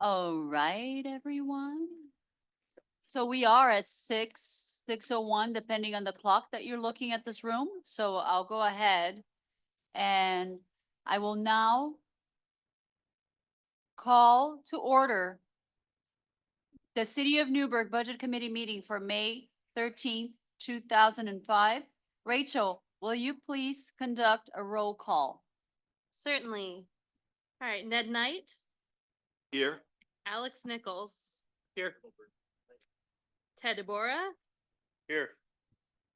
All right, everyone. So we are at 6:01, depending on the clock that you're looking at this room. So I'll go ahead and I will now call to order the City of Newburgh Budget Committee meeting for May 13th, 2005. Rachel, will you please conduct a roll call? Certainly. All right, Ned Knight, Here. Alex Nichols, Here. Ted Deborah, Here.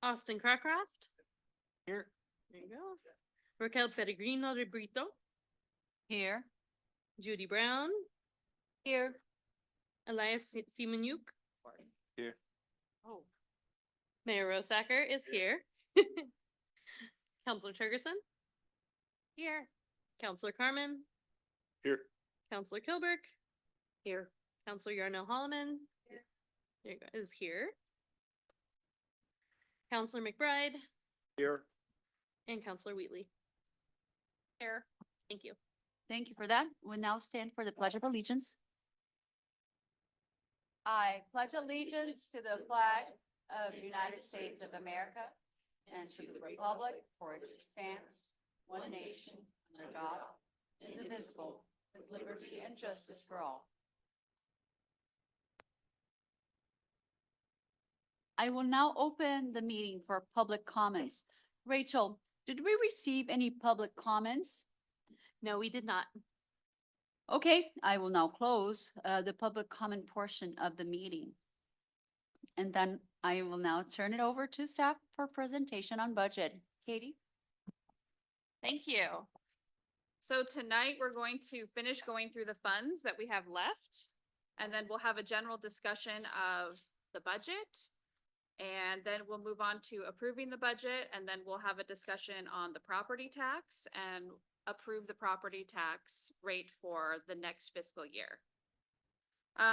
Austin Cracraft. Here. There you go. Raquel Peregrino de Brito, Here. Judy Brown, Here. Elias Simonuk. Here. Oh. Mayor Rosacker is here. Counselor Turgerson. Here. Counselor Carmen. Here. Counselor Kilberg. Here. Counselor Yarnell Holloman. There you go, is here. Counselor McBride Here. and Counselor Wheatley. Here. Thank you. Thank you for that. We'll now stand for the Pledge of Allegiance. I pledge allegiance to the flag of the United States of America and to the republic for which it stands, one nation, under God, indivisible, with liberty and justice for all. I will now open the meeting for public comments. Rachel, did we receive any public comments? No, we did not. Okay, I will now close the public comment portion of the meeting. And then I will now turn it over to staff for presentation on budget. Katie? Thank you. So tonight, we're going to finish going through the funds that we have left. And then we'll have a general discussion of the budget. And then we'll move on to approving the budget, and then we'll have a discussion on the property tax and approve the property tax rate for the next fiscal year.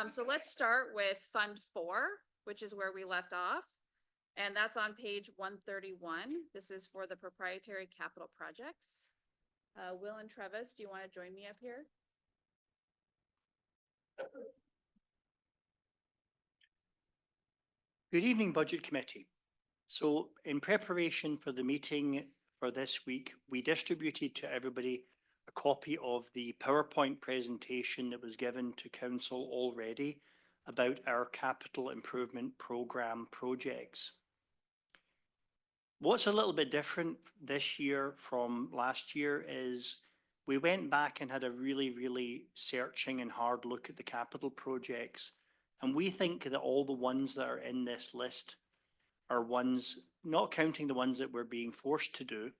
So let's start with Fund 4, which is where we left off. And that's on page 131. This is for the proprietary capital projects. Will and Travis, do you want to join me up here? Good evening, Budget Committee. So in preparation for the meeting for this week, we distributed to everybody a copy of the PowerPoint presentation that was given to Council already about our capital improvement programme projects. What's a little bit different this year from last year is we went back and had a really searching and hard look at the capital projects. And we think that all the ones that are in this list are ones, not counting the ones that we're being forced to do,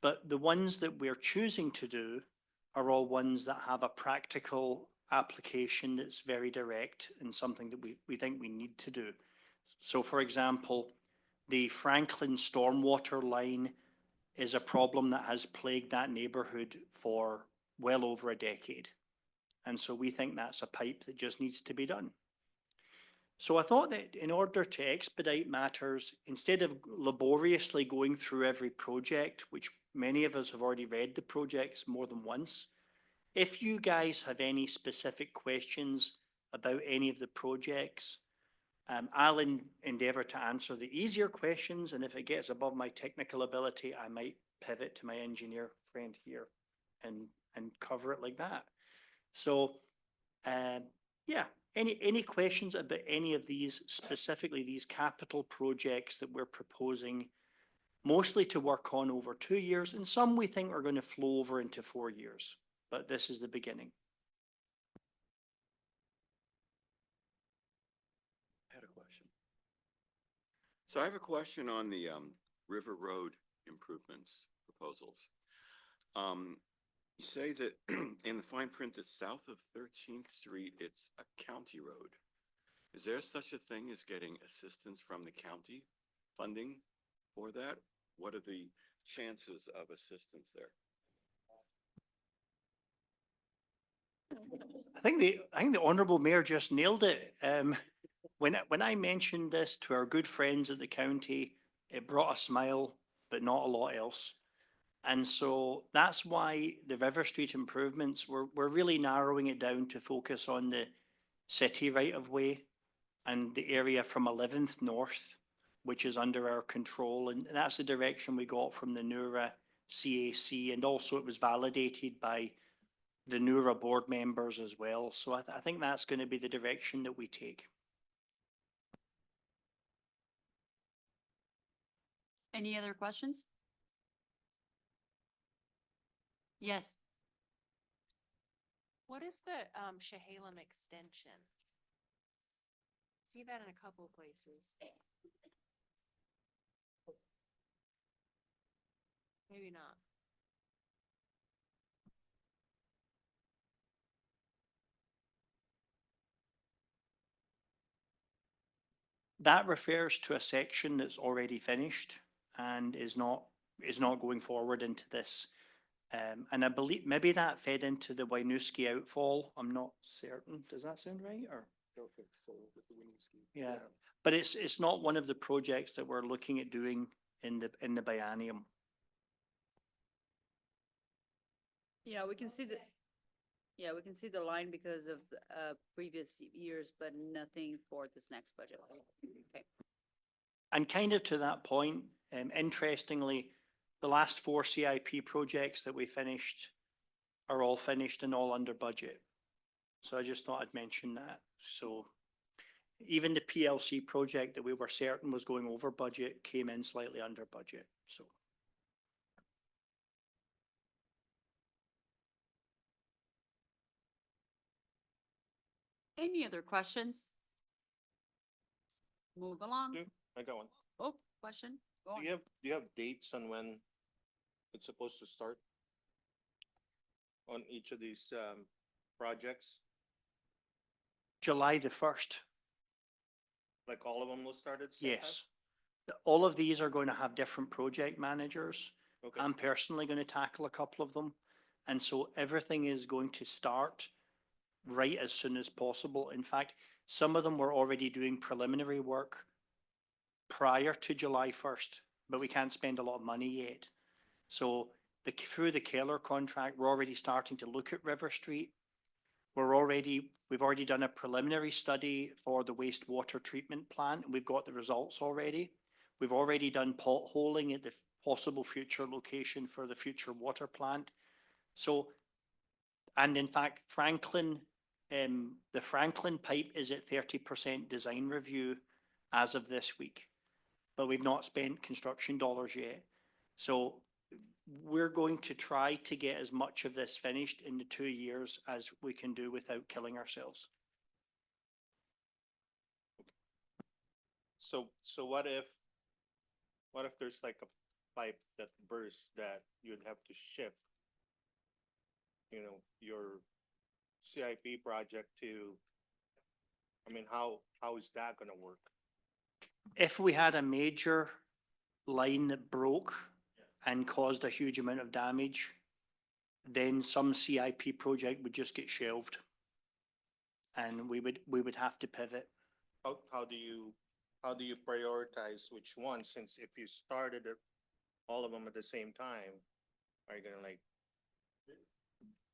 but the ones that we're choosing to do are all ones that have a practical application that's very direct and something that we think we need to do. So for example, the Franklin stormwater line is a problem that has plagued that neighborhood for well over a decade. And so we think that's a pipe that just needs to be done. So I thought that in order to expedite matters, instead of laboriously going through every project, which many of us have already read the projects more than once, if you guys have any specific questions about any of the projects, I'll endeavour to answer the easier questions, and if it gets above my technical ability, I might pivot to my engineer friend here and cover it like that. So, yeah. Any questions about any of these, specifically these capital projects that we're proposing, mostly to work on over 2 years, and some we think are going to flow over into 4 years, but this is the beginning. I had a question. So I have a question on the River Road improvements proposals. You say that in the fine print that south of 13th Street, it's a county road. Is there such a thing as getting assistance from the county funding for that? What are the chances of assistance there? I think the Honourable Mayor just nailed it. When I mentioned this to our good friends at the county, it brought a smile, but not a lot else. And so that's why the River Street improvements, we're really narrowing it down to focus on the city right of way and the area from 11th North, which is under our control. And that's the direction we got from the NURA CAC. And also it was validated by the NURA board members as well. So I think that's going to be the direction that we take. Any other questions? Yes. What is the Chehalem extension? See that in a couple of places. Maybe not. That refers to a section that's already finished and is not going forward into this. And I believe maybe that fed into the Winooski outfall. I'm not certain. Does that sound right? Or Don't think so with the Winooski. yeah, but it's not one of the projects that we're looking at doing in the biennium. Yeah, we can see the line because of previous years, but nothing for this next budget. Okay. And kind of to that point, interestingly, the last 4 CIP projects that we finished are all finished and all under budget. So I just thought I'd mention that. So even the PLC project that we were certain was going over budget came in slightly under budget, so. Any other questions? Move along. Yeah. I got one. Oh, question? Go on. Do you have dates on when it's supposed to start? On each of these projects? July the 1st, Like all of them will start at the same time? yes. All of these are going to have different project managers. Okay, I'm personally going to tackle a couple of them. And so everything is going to start right as soon as possible. In fact, some of them were already doing preliminary work prior to July 1st, but we can't spend a lot of money yet. So through the Keller contract, we're already starting to look at River Street. We've already done a preliminary study for the wastewater treatment plant. We've got the results already. We've already done potholing at the possible future location for the future water plant. So, and in fact, Franklin, the Franklin pipe is at 30% design review as of this week, but we've not spent construction dollars yet. So we're going to try to get as much of this finished in the 2 years as we can do without killing ourselves. so what if there's like a pipe that bursts that you'd have to shift? You know, your CIP project to, I mean, how is that gonna work? If we had a major line that broke and caused a huge amount of damage, then some CIP project would just get shelved. And we would have to pivot. How do you prioritize which one, since if you started all of them at the same time, are you gonna like,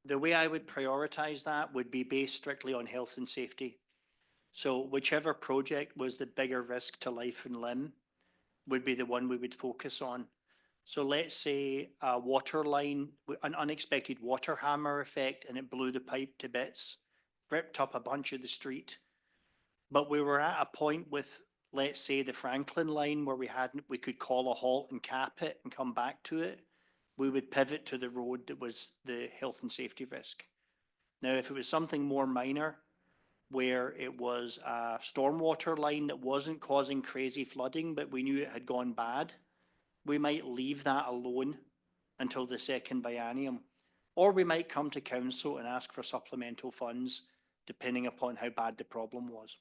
The way I would prioritize that would be based strictly on health and safety. So whichever project was the bigger risk to life and limb would be the one we would focus on. So let's say a water line, an unexpected water hammer effect, and it blew the pipe to bits, ripped up a bunch of the street. But we were at a point with, let's say, the Franklin line where we could call a halt and cap it and come back to it. We would pivot to the road that was the health and safety risk. Now, if it was something more minor, where it was a stormwater line that wasn't causing crazy flooding, but we knew it had gone bad, we might leave that alone until the second biennium. Or we might come to council and ask for supplemental funds, depending upon how bad the problem was.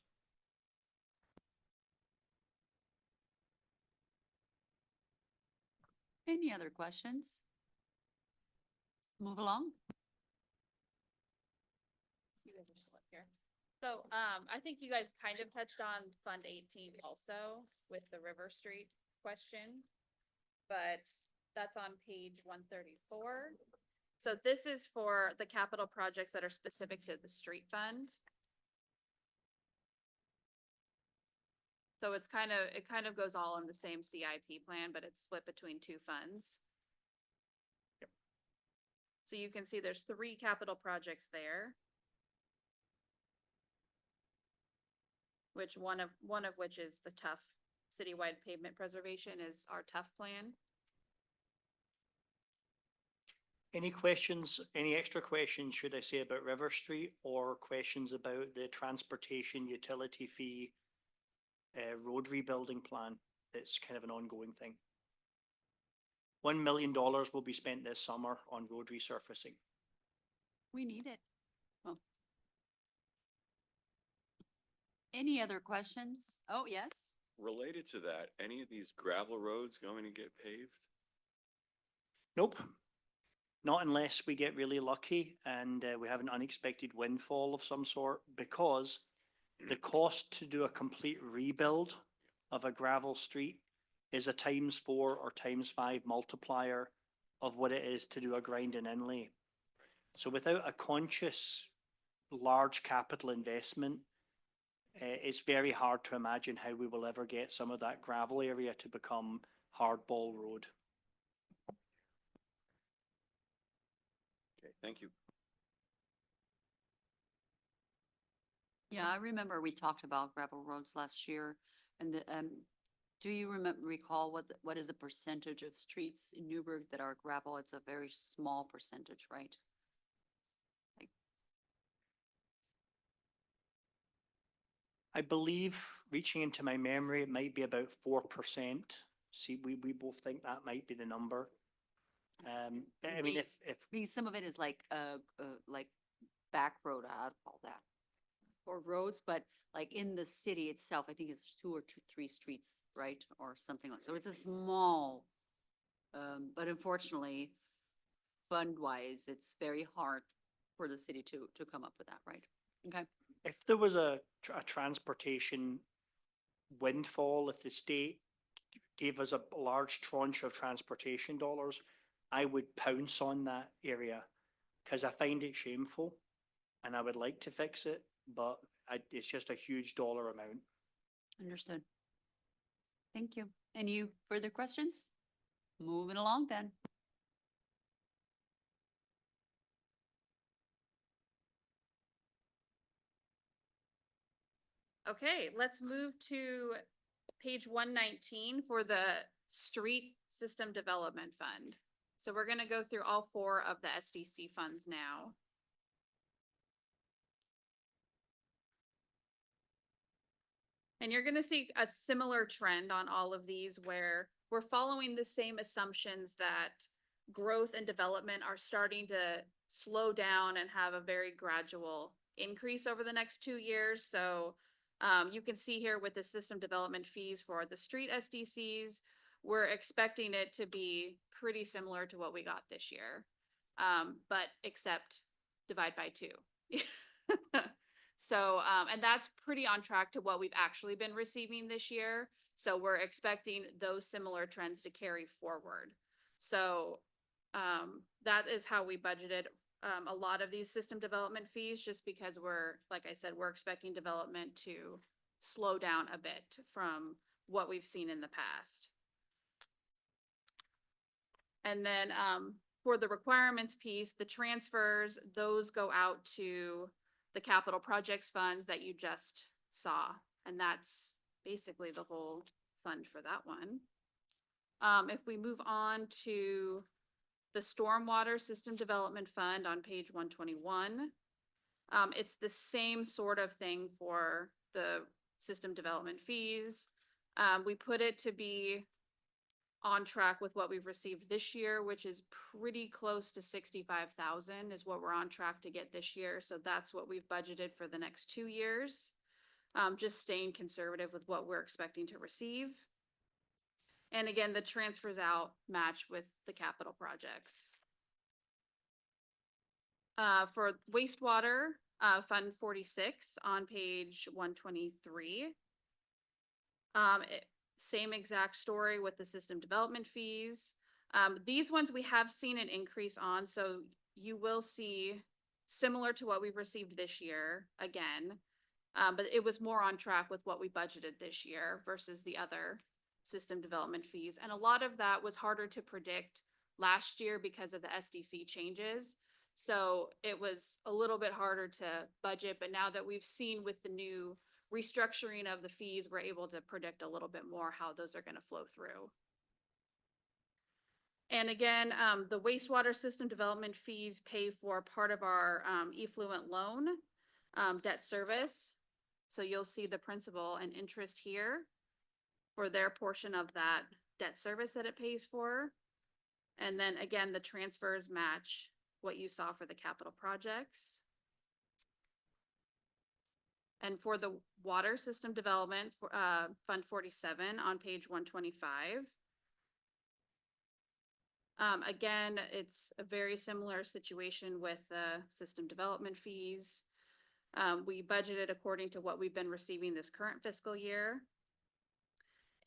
Any other questions? Move along. You guys are still up here. So, I think you guys kind of touched on Fund 18 also with the River Street question. But That's on page 134. So this is for the capital projects that are specific to the street fund. So it kind of goes all in the same CIP plan, but it's split between two funds. So you can see there's 3 capital projects there. Which one of which is the tough citywide pavement preservation is our tough plan. Any questions, any extra questions, should I say, about River Street, or questions about the transportation utility fee road rebuilding plan? That's kind of an ongoing thing. $1 million will be spent this summer on road resurfacing. We need it. Well. Any other questions? Oh, yes? Related to that, any of these gravel roads going to get paved? Nope. Not unless we get really lucky and we have an unexpected windfall of some sort, because the cost to do a complete rebuild of a gravel street is a ×4 or ×5 multiplier of what it is to do a grind and inlay. So without a conscious large capital investment, it's very hard to imagine how we will ever get some of that gravel area to become hardball road. Okay, thank you. Yeah, I remember we talked about gravel roads last year, and do you recall what is the percentage of streets in Newburgh that are gravel? It's a very small percentage, right? I believe, reaching into my memory, it might be about 4%. See, we both think that might be the number. I mean, if I mean, some of it is like back road, I'd call that. Or roads, but like in the city itself, I think it's 2 or 3 streets, right? Or something like, so it's a small, but unfortunately, fund-wise, it's very hard for the city to come up with that, right? Okay. if there was a transportation windfall, if the state gave us a large tranche of transportation dollars, I would pounce on that area because I find it shameful and I would like to fix it, but it's just a huge dollar amount. Understood. Thank you. Any further questions? Moving along then. Okay, let's move to page 119 for the Street System Development Fund. So we're gonna go through all 4 of the SDC funds now. And you're gonna see a similar trend on all of these where we're following the same assumptions that growth and development are starting to slow down and have a very gradual increase over the next 2 years. So you can see here with the system development fees for the street SDCs, we're expecting it to be pretty similar to what we got this year. But except divide by 2. So, and that's pretty on track to what we've actually been receiving this year. So we're expecting those similar trends to carry forward. So, that is how we budgeted a lot of these system development fees, just because we're, like I said, we're expecting development to slow down a bit from what we've seen in the past. And then for the requirements piece, the transfers, those go out to the capital projects funds that you just saw. And that's basically the whole fund for that one. If we move on to the Stormwater System Development Fund on page 121. It's the same sort of thing for the system development fees. We put it to be on track with what we've received this year, which is pretty close to 65,000 is what we're on track to get this year. So that's what we've budgeted for the next 2 years. Just staying conservative with what we're expecting to receive. And again, the transfers out match with the capital projects. For wastewater, Fund 46 on page 123. Same exact story with the system development fees. These ones we have seen an increase on, so you will see similar to what we've received this year again. But it was more on track with what we budgeted this year versus the other system development fees. And a lot of that was harder to predict last year because of the SDC changes. So it was a little bit harder to budget, but now that we've seen with the new restructuring of the fees, we're able to predict a little bit more how those are gonna flow through. And again, the wastewater system development fees pay for part of our effluent loan debt service. So you'll see the principal and interest here for their portion of that debt service that it pays for. And then again, the transfers match what you saw for the capital projects. And for the water system development, for Fund 47 on page 125. Again, it's a very similar situation with the system development fees. We budgeted according to what we've been receiving this current fiscal year.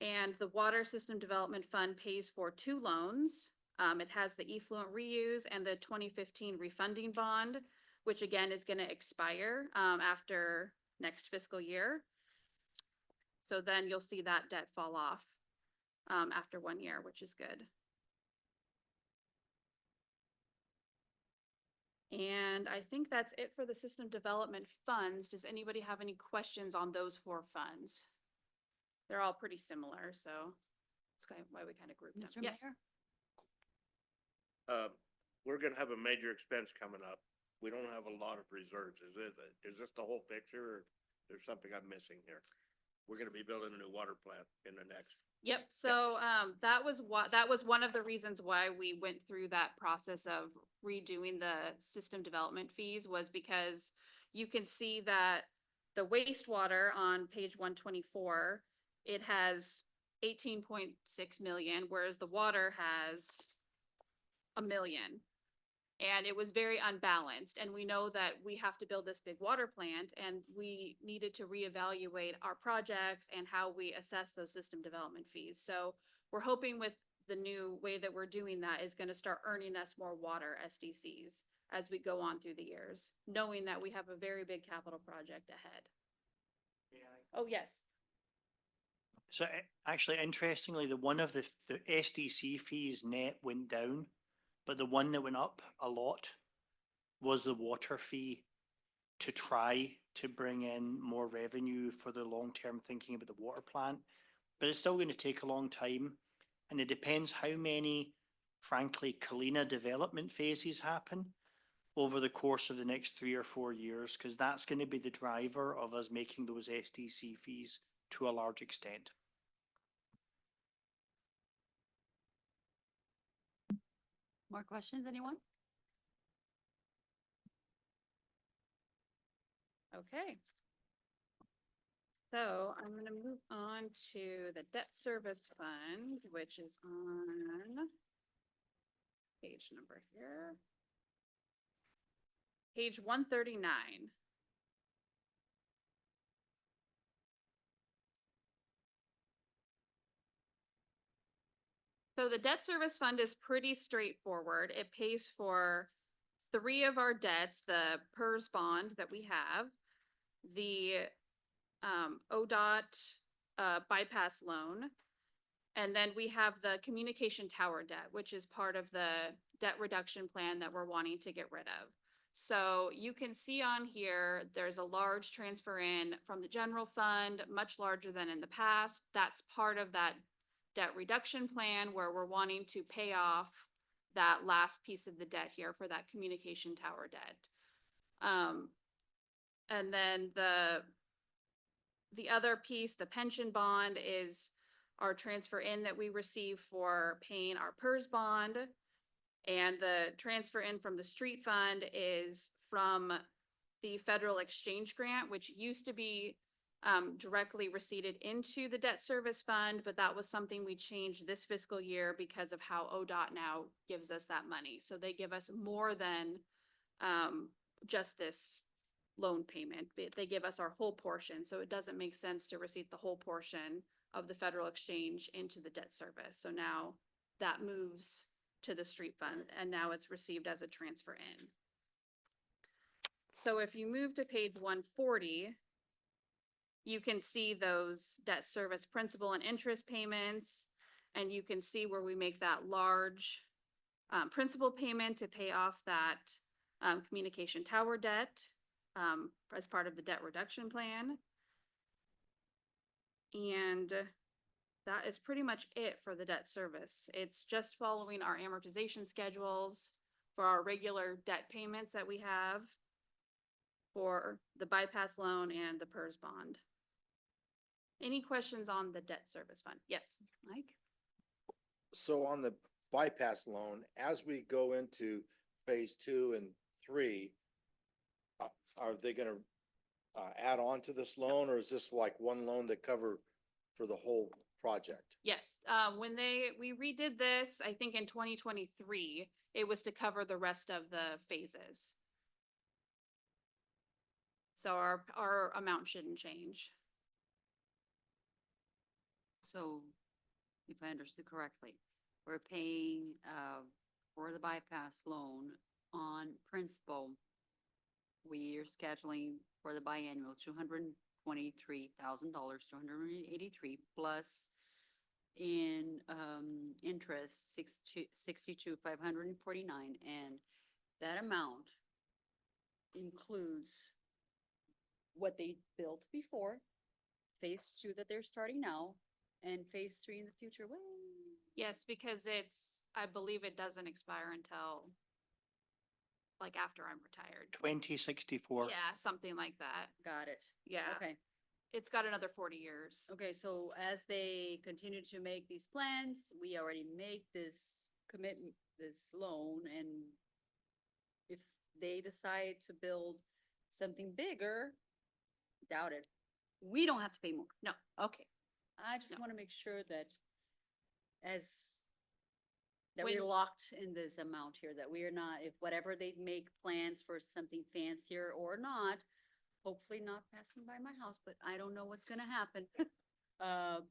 And the Water System Development Fund pays for 2 loans. It has the effluent reuse and the 2015 refunding bond, which again is gonna expire after next fiscal year. So then you'll see that debt fall off after 1 year, which is good. And I think that's it for the system development funds. Does anybody have any questions on those 4 funds? They're all pretty similar, so that's kind of why we kind of grouped them. Mr. Yes. Mayor? We're gonna have a major expense coming up. We don't have a lot of reserves. Is this the whole picture or there's something I'm missing here? We're gonna be building a new water plant in the next. Yep, so that was one of the reasons why we went through that process of redoing the system development fees, was because you can see that the wastewater on page 124, it has 18.6 million, whereas the water has 1 million. And it was very unbalanced, and we know that we have to build this big water plant, and we needed to reevaluate our projects and how we assess those system development fees. So we're hoping with the new way that we're doing that is gonna start earning us more water SDCs as we go on through the years, knowing that we have a very big capital project ahead. Oh, yes. So actually, interestingly, the one of the SDC fees net went down, but the one that went up a lot was the water fee, to try to bring in more revenue for the long-term thinking about the water plant. But it's still going to take a long time, and it depends how many, frankly, Kalina development phases happen over the course of the next 3 or 4 years, because that's going to be the driver of us making those SDC fees to a large extent. More questions, anyone? Okay. So I'm gonna move on to the debt service fund, which is on page number here. Page 139. So the debt service fund is pretty straightforward. It pays for 3 of our debts, the PERS bond that we have, the ODOT bypass loan, and then we have the communication tower debt, which is part of the debt reduction plan that we're wanting to get rid of. So you can see on here, there's a large transfer in from the general fund, much larger than in the past. That's part of that debt reduction plan where we're wanting to pay off that last piece of the debt here for that communication tower debt. And then the other piece, the pension bond, is our transfer in that we receive for paying our PERS bond. And the transfer in from the street fund is from the federal exchange grant, which used to be directly receipted into the debt service fund, but that was something we changed this fiscal year because of how ODOT now gives us that money. So they give us more than just this loan payment. They give us our whole portion, so it doesn't make sense to receive the whole portion of the federal exchange into the debt service. So now that moves to the street fund, and now it's received as a transfer in. So if you move to page 140, you can see those debt service principal and interest payments, and you can see where we make that large principal payment to pay off that communication tower debt as part of the debt reduction plan. And that is pretty much it for the debt service. It's just following our amortization schedules for our regular debt payments that we have for the bypass loan and the PERS bond. Any questions on the debt service fund? Yes, Mike? So on the bypass loan, as we go into phase 2 and 3, are they gonna add on to this loan, or is this like one loan that cover for the whole project? Yes, when we redid this, I think in 2023, it was to cover the rest of the phases. So our amount shouldn't change. So if I understood correctly, we're paying, for the bypass loan on principal. We are scheduling for the biannual $223,000, 283 plus in, interest, 62,549, and that amount includes what they built before, phase 2 that they're starting now, and phase 3 in the future. Way. Yes, because I believe it doesn't expire until like after I'm retired. 2064. Yeah, something like that. Got it. Yeah, Okay. it's got another 40 years. Okay, so as they continue to make these plans, we already make this commitment, this loan, and if they decide to build something bigger, doubt it. We don't have to pay more. No. Okay. I just No. want to make sure that that When- we're locked in this amount here, that we are not, if whatever they make plans for something fancier or not, hopefully not passing by my house, but I don't know what's gonna happen.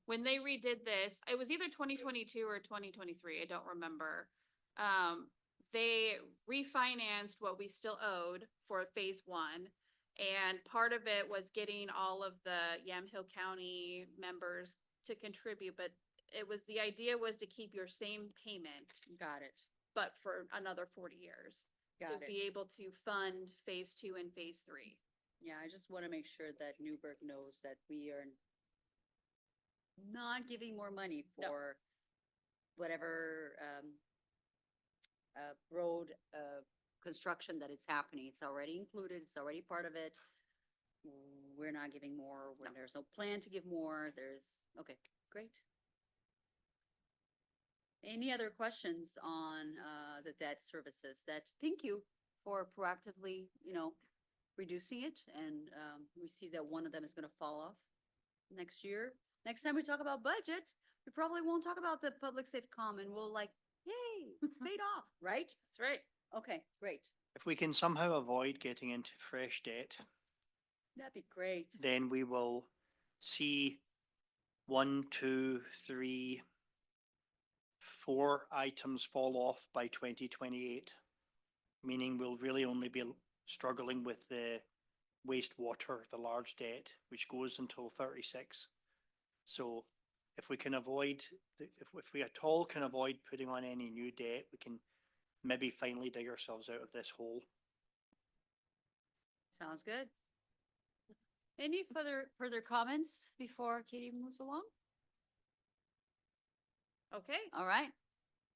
When they redid this, it was either 2022 or 2023, I don't remember. They refinanced what we still owed for phase 1. And part of it was getting all of the Yamhill County members to contribute, but the idea was to keep your same payment, Got it. but for another 40 years. To Got it. be able to fund phase 2 and phase 3. Yeah, I just want to make sure that Newburgh knows that we are not giving more money No. for whatever, road, construction that is happening. It's already included. It's already part of it. We're not giving more when there's no plan to give more. Okay, great. Any other questions on, the debt services? Thank you for proactively, reducing it, and we see that one of them is gonna fall off next year. Next time we talk about budget, we probably won't talk about the public safe common. We'll like, yay, it's paid off, right? That's right. Okay, great. If we can somehow avoid getting into fresh debt, That'd be great. then we will see 1, 2, 3, 4 items fall off by 2028. Meaning we'll really only be struggling with the wastewater, the large debt, which goes until 36. So if we can avoid, if we at all can avoid putting on any new debt, we can maybe finally dig ourselves out of this hole. Sounds good. Any further comments before Katie moves along? Okay. All right.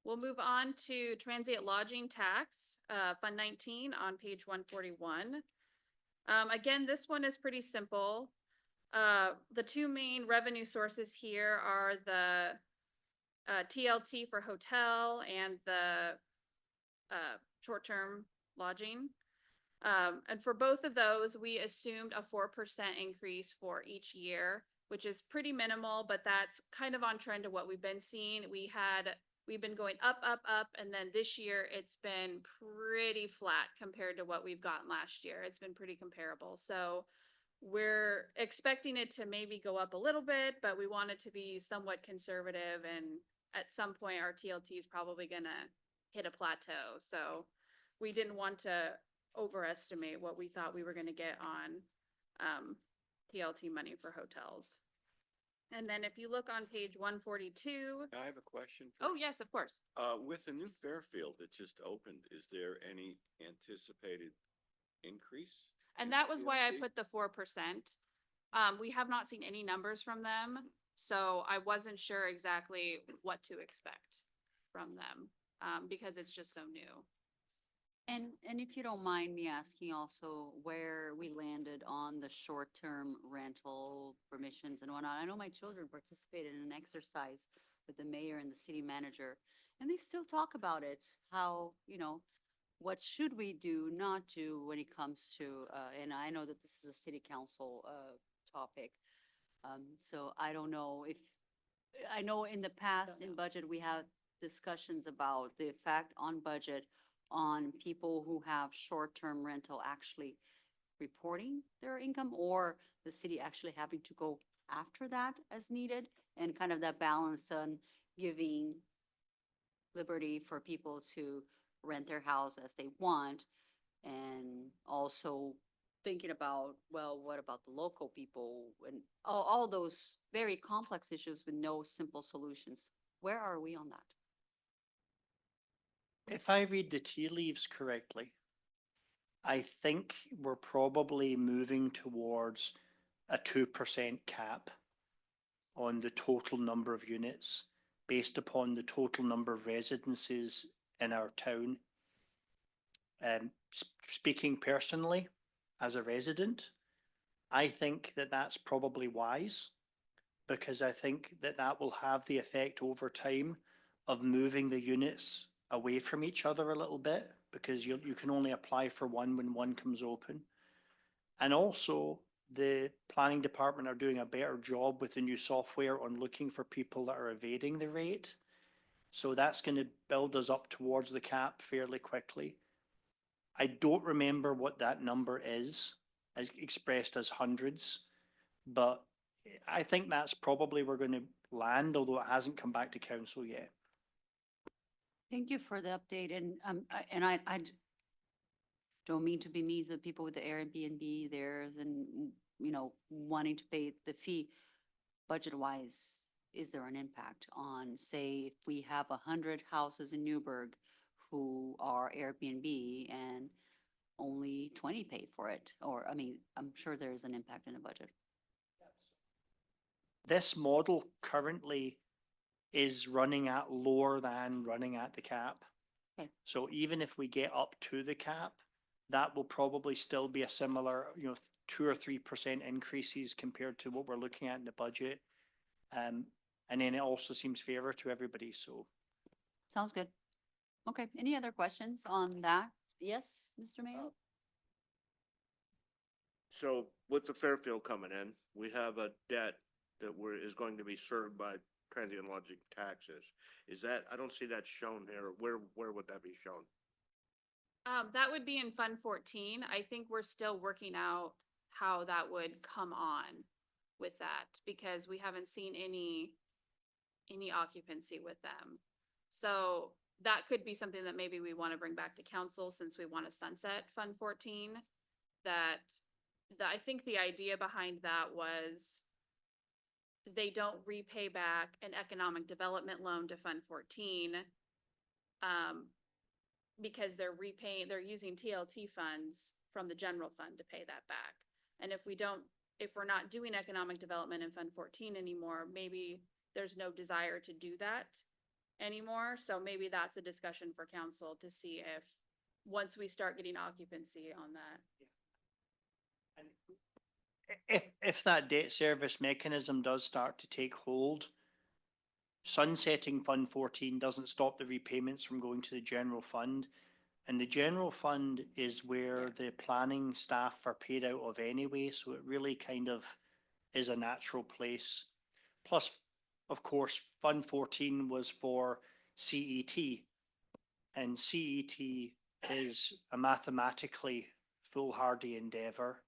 We'll move on to transient lodging tax, Fund 19 on page 141. Again, this one is pretty simple. The two main revenue sources here are the TLT for hotel and the short-term lodging. And for both of those, we assumed a 4% increase for each year, which is pretty minimal, but that's kind of on trend to what we've been seeing. We've been going up, and then this year it's been pretty flat compared to what we've gotten last year. It's been pretty comparable. So we're expecting it to maybe go up a little bit, but we want it to be somewhat conservative, and at some point our TLT is probably gonna hit a plateau. So we didn't want to overestimate what we thought we were gonna get on TLT money for hotels. And then if you look on page 142, I have a question. oh, first. yes, of course. With the new Fairfield that just opened, is there any anticipated increase? And in that was why I TLC? put the 4%. We have not seen any numbers from them, so I wasn't sure exactly what to expect from them, because it's just so new. And if you don't mind me asking also where we landed on the short-term rental permissions and whatnot. I know my children participated in an exercise with the mayor and the city manager, and they still talk about it, how, what should we do, not do when it comes to, and I know that this is a city council, topic. So I don't know if, I know in the past in budget, we have discussions about the effect on budget on people who have short-term rental actually reporting their income, or the city actually having to go after that as needed, and kind of that balance on giving liberty for people to rent their house as they want, and also thinking about, well, what about the local people, and all those very complex issues with no simple solutions. Where are we on that? If I read the tea leaves correctly, I think we're probably moving towards a 2% cap on the total number of units based upon the total number of residences in our town. Speaking personally, as a resident, I think that that's probably wise, because I think that that will have the effect over time of moving the units away from each other a little bit, because you can only apply for one when one comes open. And also, the planning department are doing a better job with the new software on looking for people that are evading the rate. So that's going to build us up towards the cap fairly quickly. I don't remember what that number is, as expressed as hundreds, but I think that's probably where we're going to land, although it hasn't come back to council yet. Thank you for the update, and, don't mean to be mean to the people with the Airbnb theirs and, wanting to pay the fee. Budget-wise, is there an impact on, say, if we have 100 houses in Newburgh who are Airbnb and only 20 pay for it? Or, I'm sure there's an impact in the budget. This model currently is running at lower than running at the cap. Okay. So even if we get up to the cap, that will probably still be a similar, 2 or 3% increases compared to what we're looking at in the budget. And then it also seems fairer to everybody, so. Sounds good. Okay, any other questions on that? Yes, Mr. Mayor? So with the Fairfield coming in, we have a debt that is going to be served by transient lodging taxes. Is that, I don't see that shown here. Where would that be shown? That would be in Fund 14. I think we're still working out how that would come on with that, because we haven't seen any occupancy with them. So that could be something that maybe we want to bring back to council, since we want to sunset Fund 14. I think the idea behind that was they don't repay back an economic development loan to Fund 14, because they're using TLT funds from the general fund to pay that back. And if we're not doing economic development in Fund 14 anymore, maybe there's no desire to do that anymore. So maybe that's a discussion for council to see if, once we start getting occupancy on that. If that debt service mechanism does start to take hold, sunsetting Fund 14 doesn't stop the repayments from going to the general fund. And the general fund is where the planning staff are paid out of anyway, so it really kind of is a natural place. Plus, of course, Fund 14 was for CET, and CET is a mathematically foolhardy endeavor,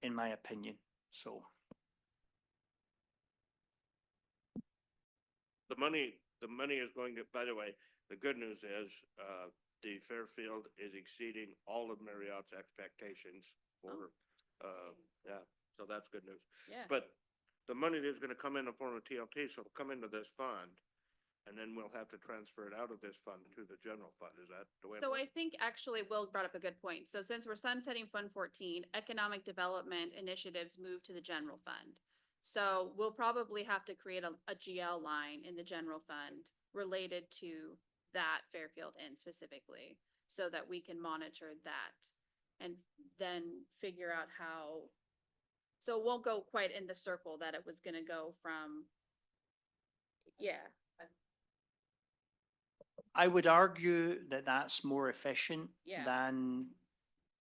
in my opinion, so. The money is going to, by the way, the good news is, the Fairfield is exceeding all of Marriott's expectations for, yeah, so that's good news. Yeah. But the money that's gonna come in the form of TLT, so it'll come into this fund, and then we'll have to transfer it out of this fund to the general fund, is that the way? it So works? I think actually Will brought up a good point. So since we're sunsetting Fund 14, economic development initiatives move to the general fund. So we'll probably have to create a GL line in the general fund related to that Fairfield Inn specifically, so that we can monitor that and then figure out how. So it won't go quite in the circle that it was gonna go from. Yeah, I would argue that that's more efficient Yeah. than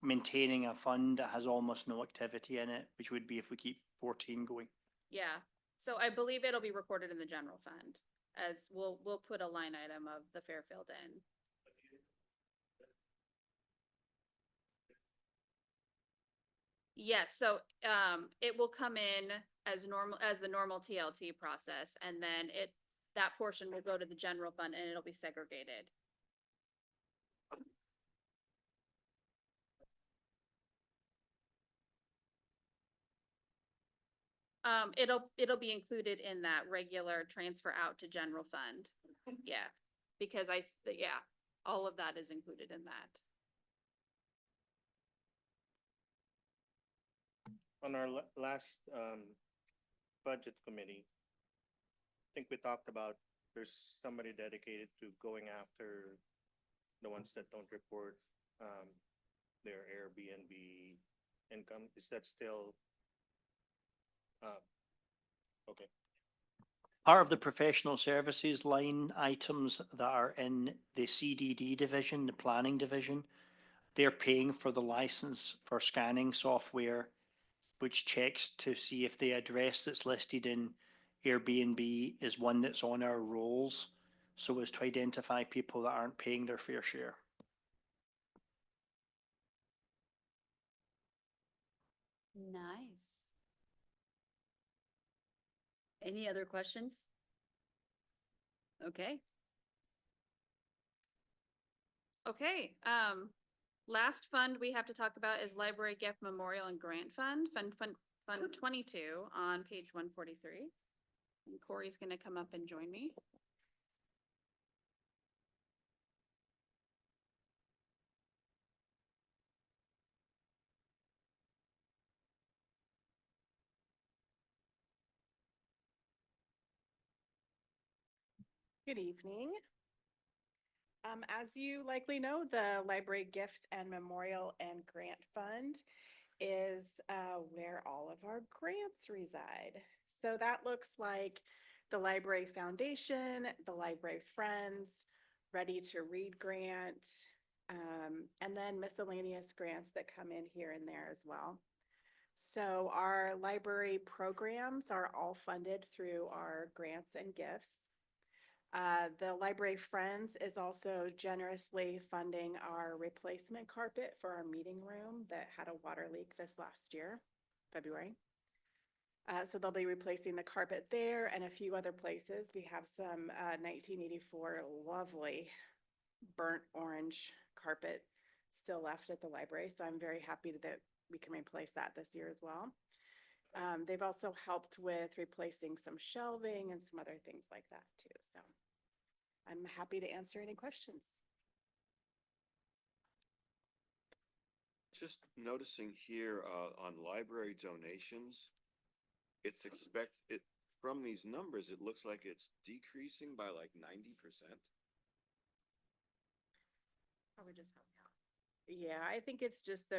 maintaining a fund that has almost no activity in it, which would be if we keep 14 going. yeah. So I believe it'll be recorded in the general fund, as we'll put a line item of the Fairfield Inn. Yes, so it will come in as normal, as the normal TLT process, and then that portion will go to the general fund and it'll be segregated. It'll be included in that regular transfer out to general fund. Yeah, because yeah, all of that is included in that. On our last, budget committee, I think we talked about there's somebody dedicated to going after the ones that don't report, their Airbnb income. Is that still? Okay. Part of the professional services line items that are in the CDD division, the planning division, they're paying for the license for scanning software, which checks to see if the address that's listed in Airbnb is one that's on our rolls, so as to identify people that aren't paying their fair share. Nice. Any other questions? Okay. Okay, last fund we have to talk about is Library Gift Memorial and Grant Fund, Fund 22 on page 143. And Corey's gonna come up and join me. Good evening. As you likely know, the Library Gift and Memorial and Grant Fund is where all of our grants reside. So that looks like the Library Foundation, the Library Friends, Ready to Read grant, and then miscellaneous grants that come in here and there as well. So our library programs are all funded through our grants and gifts. The Library Friends is also generously funding our replacement carpet for our meeting room that had a water leak this last year, February. So they'll be replacing the carpet there and a few other places. We have some 1984 lovely burnt orange carpet still left at the library. So I'm very happy that we can replace that this year as well. They've also helped with replacing some shelving and some other things like that too. So I'm happy to answer any questions. Just noticing here, on library donations, from these numbers, it looks like it's decreasing by like 90%. Probably just help me out. Yeah, I think it's just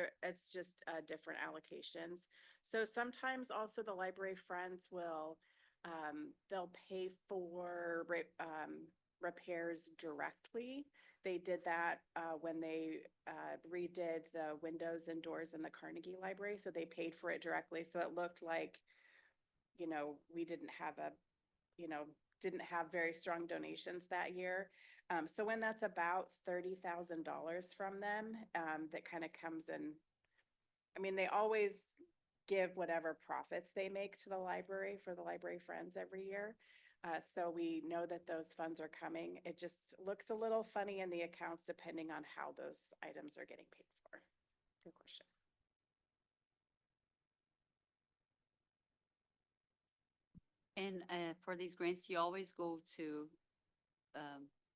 different allocations. So sometimes also the Library Friends will, they'll pay for repairs directly. They did that when they redid the windows and doors in the Carnegie Library, so they paid for it directly. So it looked like, we didn't have very strong donations that year. So when that's about $30,000 from them, that kind of comes in. I mean, they always give whatever profits they make to the library for the Library Friends every year. So we know that those funds are coming. It just looks a little funny in the accounts depending on how those items are getting paid for. Good question. And for these grants, you always go to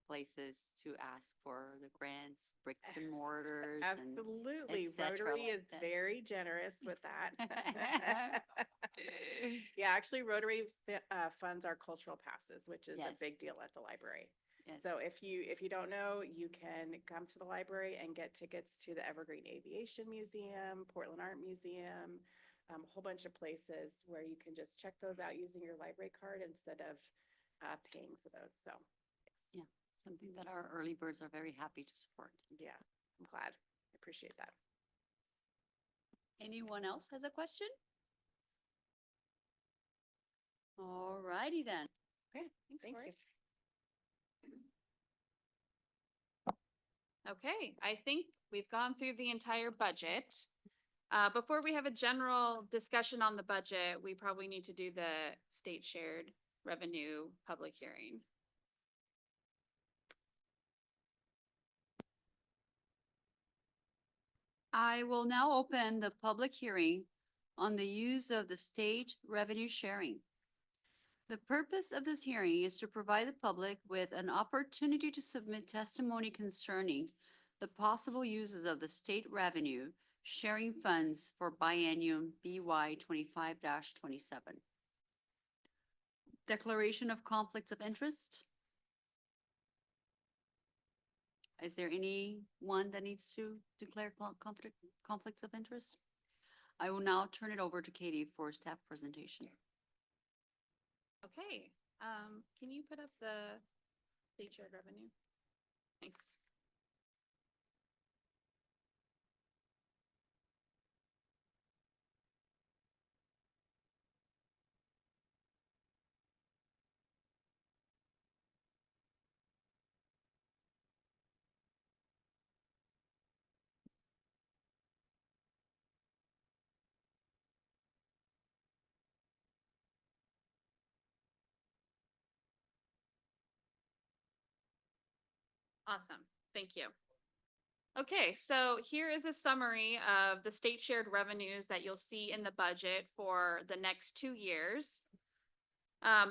places to ask for the grants, bricks and mortars and Absolutely. et cetera Rotary like is that. very generous with that. Yeah, actually Rotary funds our cultural passes, which is a Yes. big deal at the library. Yes. So if you don't know, you can come to the library and get tickets to the Evergreen Aviation Museum, Portland Art Museum, a whole bunch of places where you can just check those out using your library card instead of paying for those. So yes. Yeah, something that our early birds are very happy to support. Yeah, I'm glad. I appreciate that. Anyone else has a question? All righty then. Okay, Thanks, thank Lori. you. Okay, I think we've gone through the entire budget. Before we have a general discussion on the budget, we probably need to do the state shared revenue public hearing. I will now open the public hearing on the use of the state revenue sharing. The purpose of this hearing is to provide the public with an opportunity to submit testimony concerning the possible uses of the state revenue sharing funds for biennium BY 25-27. Declaration of conflicts of interest. Is there anyone that needs to declare conflicts of interest? I will now turn it over to Katie for staff presentation. Okay, can you put up the state shared revenue? Thanks. Awesome, thank you. Okay, so here is a summary of the state shared revenues that you'll see in the budget for the next 2 years.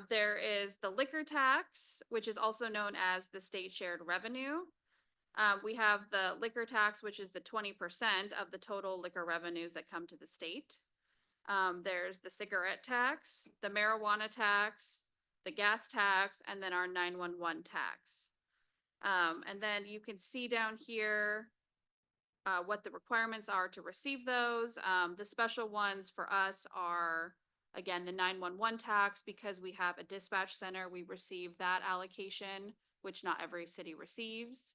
There is the liquor tax, which is also known as the state shared revenue. We have the liquor tax, which is the 20% of the total liquor revenues that come to the state. There's the cigarette tax, the marijuana tax, the gas tax, and then our 911 tax. And then you can see down here what the requirements are to receive those. The special ones for us are, again, the 911 tax, because we have a dispatch center, we receive that allocation, which not every city receives.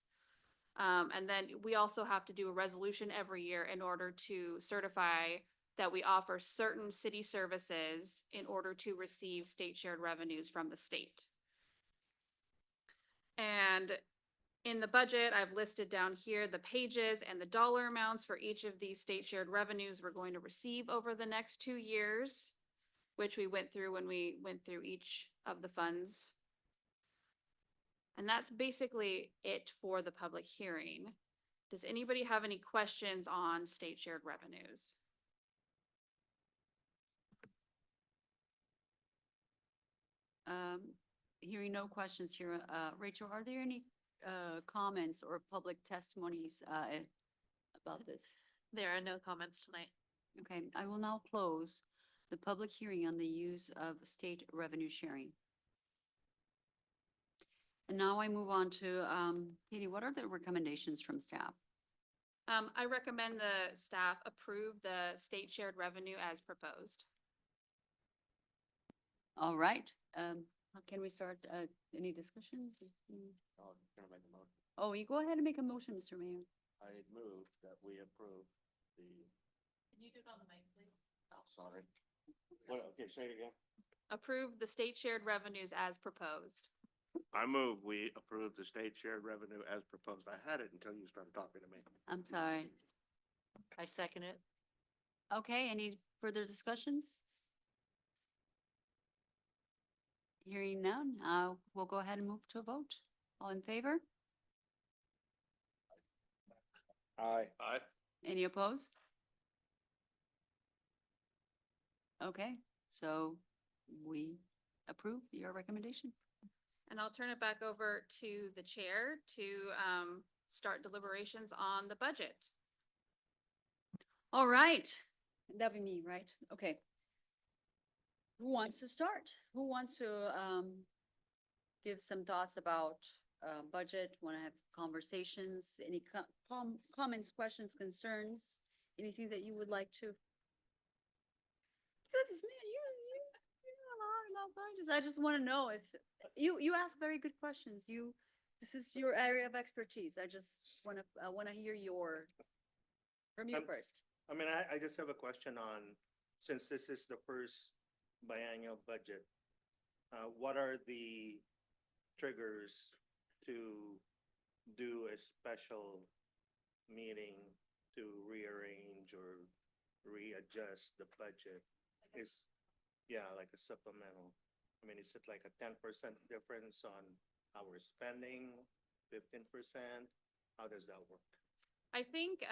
And then we also have to do a resolution every year in order to certify that we offer certain city services in order to receive state shared revenues from the state. And in the budget, I've listed down here the pages and the dollar amounts for each of these state shared revenues we're going to receive over the next 2 years, which we went through when we went through each of the funds. And that's basically it for the public hearing. Does anybody have any questions on state shared revenues? Hearing no questions here, Rachel, are there any comments or public testimonies about this? There are no comments tonight. Okay, I will now close the public hearing on the use of state revenue sharing. And now I move on to, Katie, what are the recommendations from staff? I recommend the staff approve the state shared revenue as proposed. All right, can we start, any discussions? Oh, you go ahead and make a motion, Mr. Mayor. I move that we approve the, Can you do it on the mic, please? oh, sorry. What, okay, say it again. Approve the state shared revenues as proposed. I move we approve the state shared revenue as proposed. I had it until you started talking to me. I'm sorry. I second it. Okay, any further discussions? Hearing none, we'll go ahead and move to a vote. All in favor? Aye. Aye. Any opposed? Okay, so we approve your recommendation. And I'll turn it back over to the chair to start deliberations on the budget. All right, that'd be me, right? Okay. Who wants to start? Who wants to give some thoughts about budget? Want to have conversations? Any comments, questions, concerns? Anything that you would like to? Goodness, man, you know a lot about budgets. I just want to know if you ask very good questions. This is your area of expertise. I just want to hear from you Um, first. I mean, I just have a question on, since this is the first biannual budget, what are the triggers to do a special meeting to rearrange or readjust the budget? Is, yeah, like a supplemental. I mean, is it like a 10% difference on how we're spending, 15%? How does that work? I think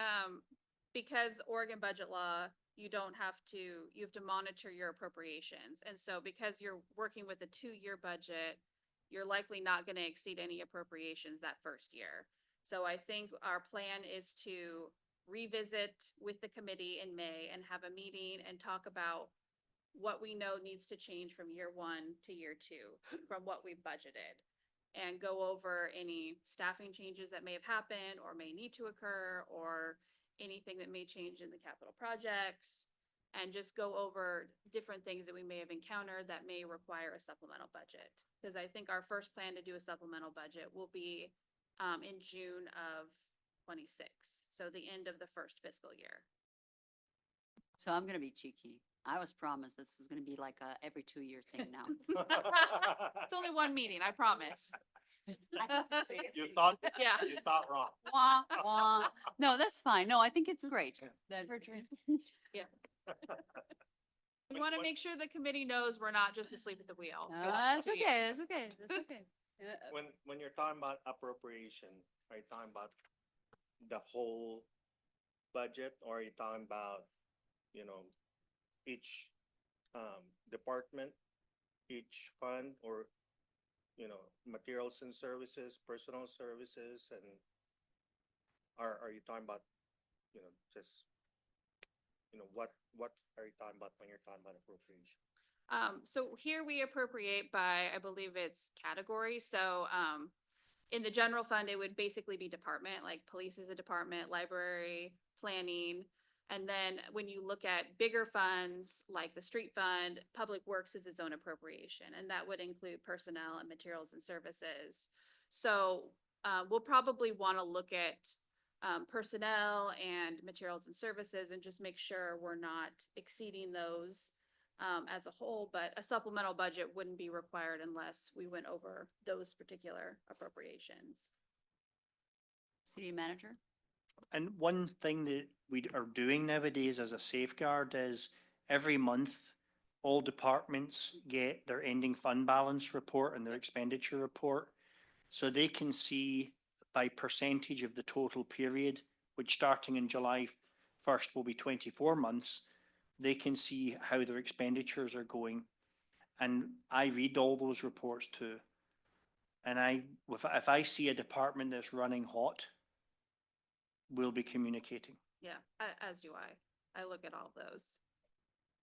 because Oregon budget law, you have to monitor your appropriations. And so because you're working with a 2-year budget, you're likely not going to exceed any appropriations that first year. So I think our plan is to revisit with the committee in May and have a meeting and talk about what we know needs to change from year 1 to year 2 from what we've budgeted, and go over any staffing changes that may have happened or may need to occur, or anything that may change in the capital projects, and just go over different things that we may have encountered that may require a supplemental budget. Because I think our first plan to do a supplemental budget will be in June of 26, so the end of the first fiscal year. So I'm gonna be cheeky. I was promised this was gonna be like a every 2-year thing now. It's only one meeting, I promise. You thought, Yeah. you thought wrong. Wah, wah. No, that's fine. No, I think it's great. That- We want to make sure the committee knows we're not just asleep at the wheel. No, for the That's 2 okay, years. that's okay, that's okay. When you're talking about appropriation, are you talking about the whole budget, or are you talking about, each department, each fund, or, materials and services, personal services, and are you talking about, just, what are you talking about when you're talking about appropriation? So here we appropriate by, I believe it's category. So, in the general fund, it would basically be department, like police is a department, library, planning. And then when you look at bigger funds, like the street fund, public works is its own appropriation, and that would include personnel and materials and services. So, we'll probably want to look at personnel and materials and services and just make sure we're not exceeding those as a whole, but a supplemental budget wouldn't be required unless we went over those particular appropriations. City manager? And one thing that we are doing nowadays as a safeguard is every month, all departments get their ending fund balance report and their expenditure report. So they can see by percentage of the total period, which starting in July 1st will be 24 months, they can see how their expenditures are going. And I read all those reports too. And if I see a department that's running hot, we'll be communicating. Yeah, as do I. I look at all those.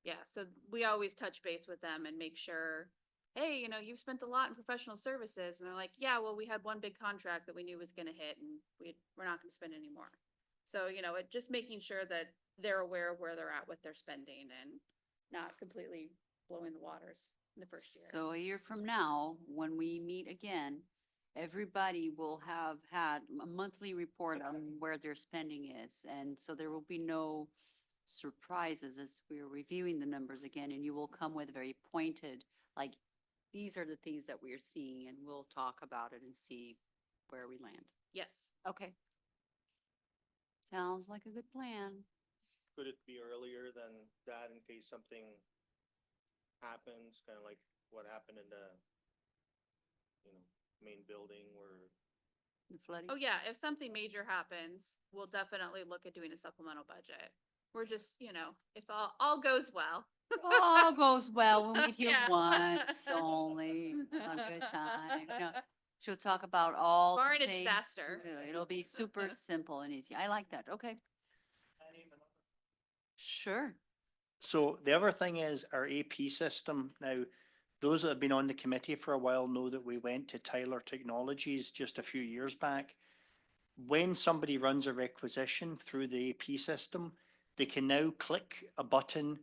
Yeah, so we always touch base with them and make sure, hey, you've spent a lot in professional services. And they're like, yeah, well, we had one big contract that we knew was gonna hit and we're not gonna spend any more. So, just making sure that they're aware of where they're at with their spending and not completely blowing the waters in the first year. So a year from now, when we meet again, everybody will have had a monthly report on where their spending is. And so there will be no surprises as we're reviewing the numbers again, and you will come with very pointed, like, these are the things that we're seeing, and we'll talk about it and see where we land. Yes. Okay. Sounds like a good plan. Could it be earlier than that in case something happens, kind of like what happened in the you know, main building where The flooding. Oh, yeah, if something major happens, we'll definitely look at doing a supplemental budget. We're just, if all goes well. All goes well. We'll meet here Yeah. once only. A good time. No, she'll talk about all the Barring a things. disaster. It'll be super simple and easy. I like that. Okay. Sure. So the other thing is our AP system. Now, those that have been on the committee for a while know that we went to Tyler Technologies just a few years back. When somebody runs a requisition through the AP system, they can now click a button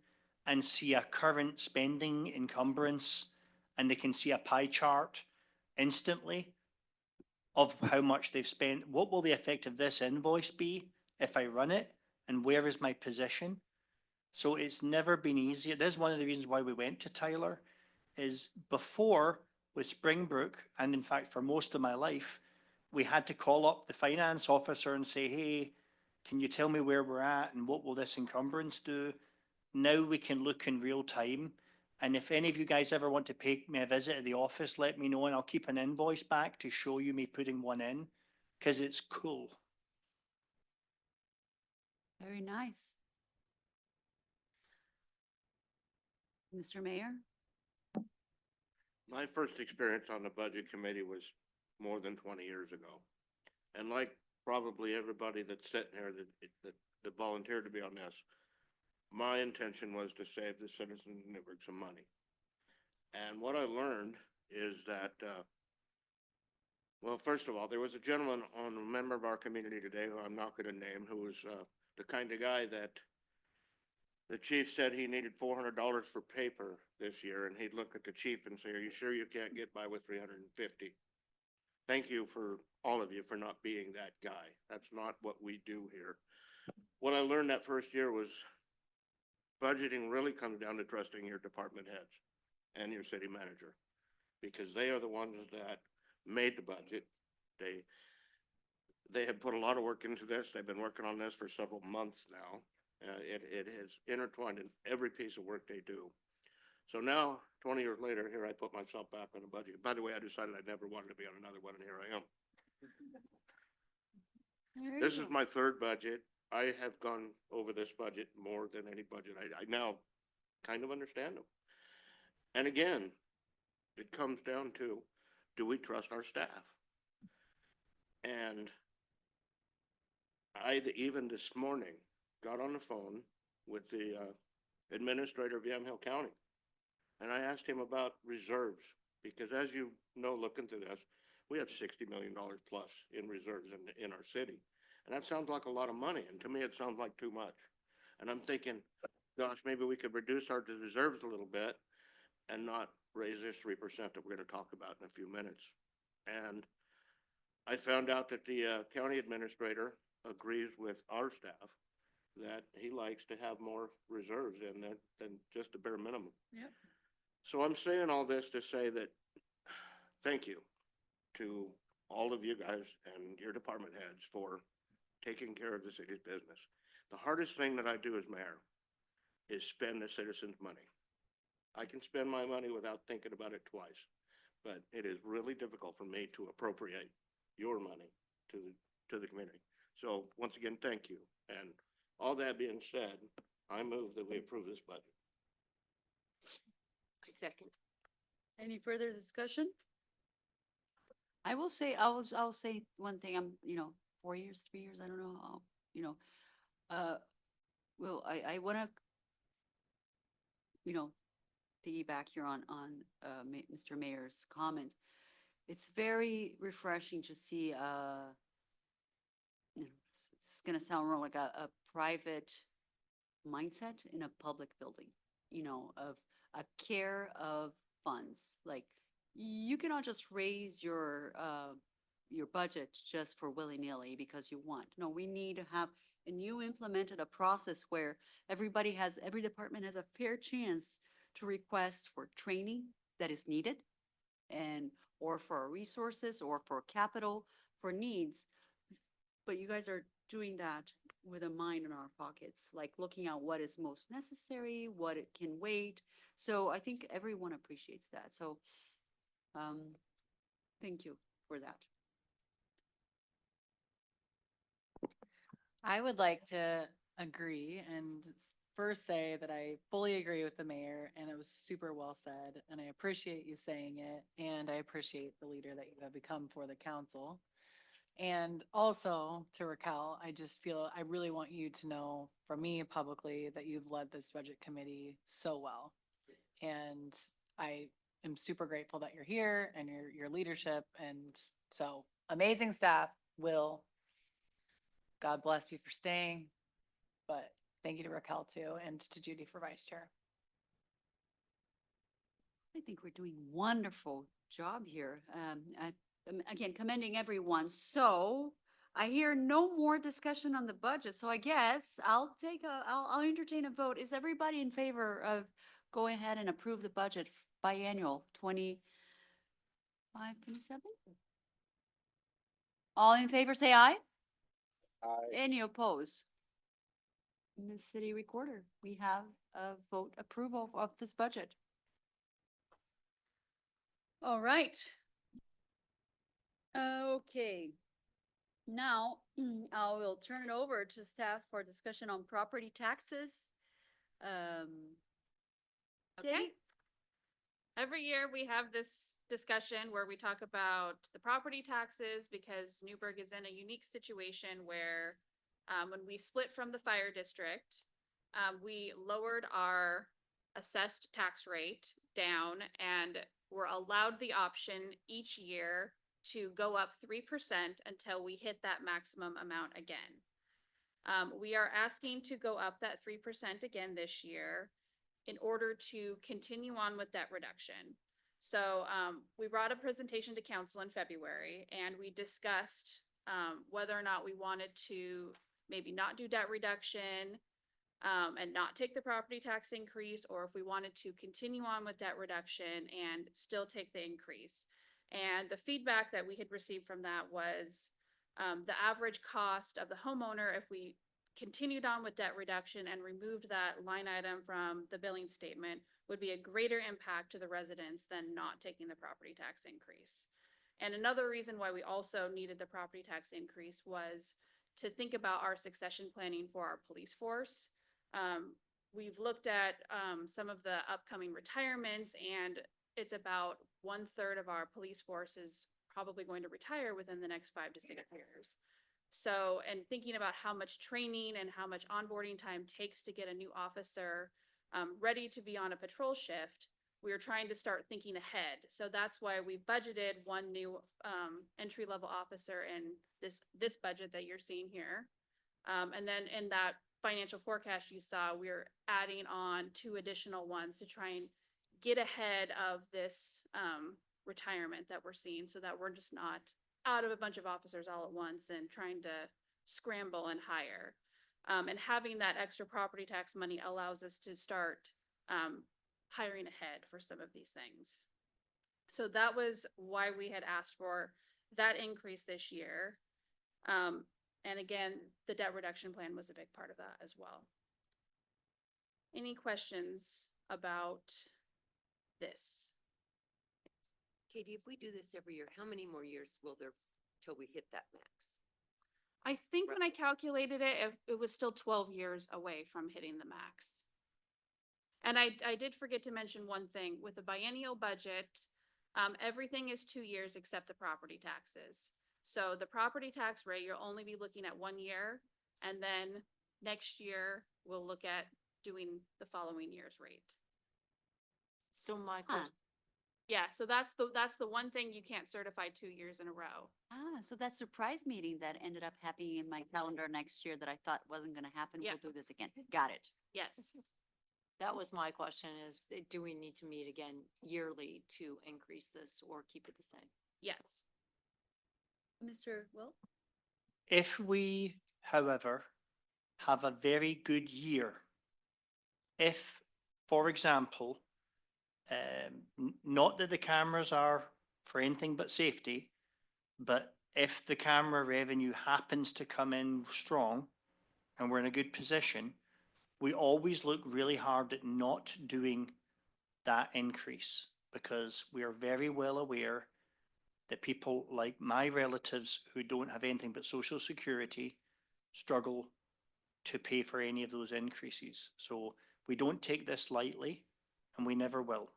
and see a current spending encumbrance, and they can see a pie chart instantly of how much they've spent. What will the effect of this invoice be if I run it? And where is my position? So it's never been easier. This is one of the reasons why we went to Tyler, is before with Springbrook, and in fact for most of my life, we had to call up the finance officer and say, hey, can you tell me where we're at and what will this encumbrance do? Now we can look in real time. And if any of you guys ever want to pay me a visit at the office, let me know and I'll keep an invoice back to show you me putting one in, because it's cool. Very nice. Mr. Mayor? My first experience on the budget committee was more than 20 years ago. And like probably everybody that's sitting here that volunteered to be on this, my intention was to save the citizens of Newburgh some money. And what I learned is that, well, first of all, there was a gentleman a member of our community today who I'm not going to name, who was the kind of guy that the chief said he needed $400 for paper this year, and he'd look at the chief and say, are you sure you can't get by with 350? Thank you for all of you for not being that guy. That's not what we do here. What I learned that first year was budgeting really comes down to trusting your department heads and your city manager, because they are the ones that made the budget. They have put a lot of work into this. They've been working on this for several months now. It has intertwined in every piece of work they do. So now, 20 years later, here I put myself back on the budget. By the way, I decided I never wanted to be on another one, and here I am. There This you is go. my third budget. I have gone over this budget more than any budget. I now kind of understand them. And again, it comes down to, do we trust our staff? And I, even this morning, got on the phone with the administrator of Yamhill County. And I asked him about reserves, because as you know, looking through this, we have $60 million plus in reserves in our city. And that sounds like a lot of money. And to me, it sounds like too much. And I'm thinking, gosh, maybe we could reduce our reserves a little bit and not raise this 3% that we're going to talk about in a few minutes. And I found out that the county administrator agrees with our staff that he likes to have more reserves in that than just a bare minimum. Yep. So I'm saying all this to say that thank you to all of you guys and your department heads for taking care of the city's business. The hardest thing that I do as mayor is spend the citizens' money. I can spend my money without thinking about it twice, but it is really difficult for me to appropriate your money to the community. So once again, thank you. And all that being said, I move that we approve this budget. I second. Any further discussion? I'll say one thing, I'm, 4 years, 3 years, I don't know how, well, I wanna, piggyback here on Mr. Mayor's comment. It's very refreshing to see, it's gonna sound more like a private mindset in a public building, of a care of funds. Like, you cannot just raise your budget just for willy-nilly because you want. No, we need to have, and you implemented a process where every department has a fair chance to request for training that is needed, or for resources or for capital, for needs. But you guys are doing that with a mind in our pockets, like looking at what is most necessary, what it can wait. So I think everyone appreciates that. So, Thank you for that. I would like to agree and first say that I fully agree with the mayor and it was super well said and I appreciate you saying it and I appreciate the leader that you have become for the council. And also to Raquel, I just feel, I really want you to know from me publicly that you've led this budget committee so well. And I am super grateful that you're here and your leadership and so amazing staff. Will, God bless you for staying. But thank you to Raquel too, and to Judy for vice chair. I think we're doing wonderful job here. Again, commending everyone. So I hear no more discussion on the budget. So I guess I'll entertain a vote. Is everybody in favor of going ahead and approve the budget biannual 25, 27? All in favor, say aye. I, Any oppose? Ms. City Recorder, we have a vote approval of this budget. All right. Okay. Now, I will turn it over to staff for discussion on property taxes. Okay. Katie? Every year we have this discussion where we talk about the property taxes because Newburgh is in a unique situation where when we split from the fire district, we lowered our assessed tax rate down and were allowed the option each year to go up 3% until we hit that maximum amount again. We are asking to go up that 3% again this year in order to continue on with debt reduction. So we brought a presentation to council in February and we discussed whether or not we wanted to maybe not do debt reduction and not take the property tax increase, or if we wanted to continue on with debt reduction and still take the increase. And the feedback that we had received from that was the average cost of the homeowner, if we continued on with debt reduction and removed that line item from the billing statement, would be a greater impact to the residents than not taking the property tax increase. And another reason why we also needed the property tax increase was to think about our succession planning for our police force. We've looked at some of the upcoming retirements, and it's about 1/3 of our police force is probably going to retire within the next 5 to 6 years. So, and thinking about how much training and how much onboarding time takes to get a new officer ready to be on a patrol shift, we are trying to start thinking ahead. So that's why we budgeted one new entry-level officer in this budget that you're seeing here. And then in that financial forecast you saw, we're adding on 2 additional ones to try and get ahead of this retirement that we're seeing so that we're just not out of a bunch of officers all at once and trying to scramble and hire. And having that extra property tax money allows us to start hiring ahead for some of these things. So that was why we had asked for that increase this year. And again, the debt reduction plan was a big part of that as well. Any questions about this? Katie, if we do this every year, how many more years will there till we hit that max? I think when I calculated it, it was still 12 years away from hitting the max. And I did forget to mention one thing. With the biennial budget, everything is 2 years except the property taxes. So the property tax rate, you'll only be looking at 1 year. And then next year, we'll look at doing the following year's rate. So my Huh. question, Yeah, so that's the one thing you can't certify 2 years in a row. So that surprise meeting that ended up happening in my calendar next year that I thought wasn't gonna happen, Yeah. we'll do this again. Got it. Yes. that was my question is, do we need to meet again yearly to increase this or keep it the same? Yes. Mr. Will? If we, however, have a very good year, if, for example, not that the cameras are for anything but safety, but if the camera revenue happens to come in strong and we're in a good position, we always look really hard at not doing that increase because we are very well aware that people like my relatives who don't have anything but social security struggle to pay for any of those increases. So we don't take this lightly, and we never will.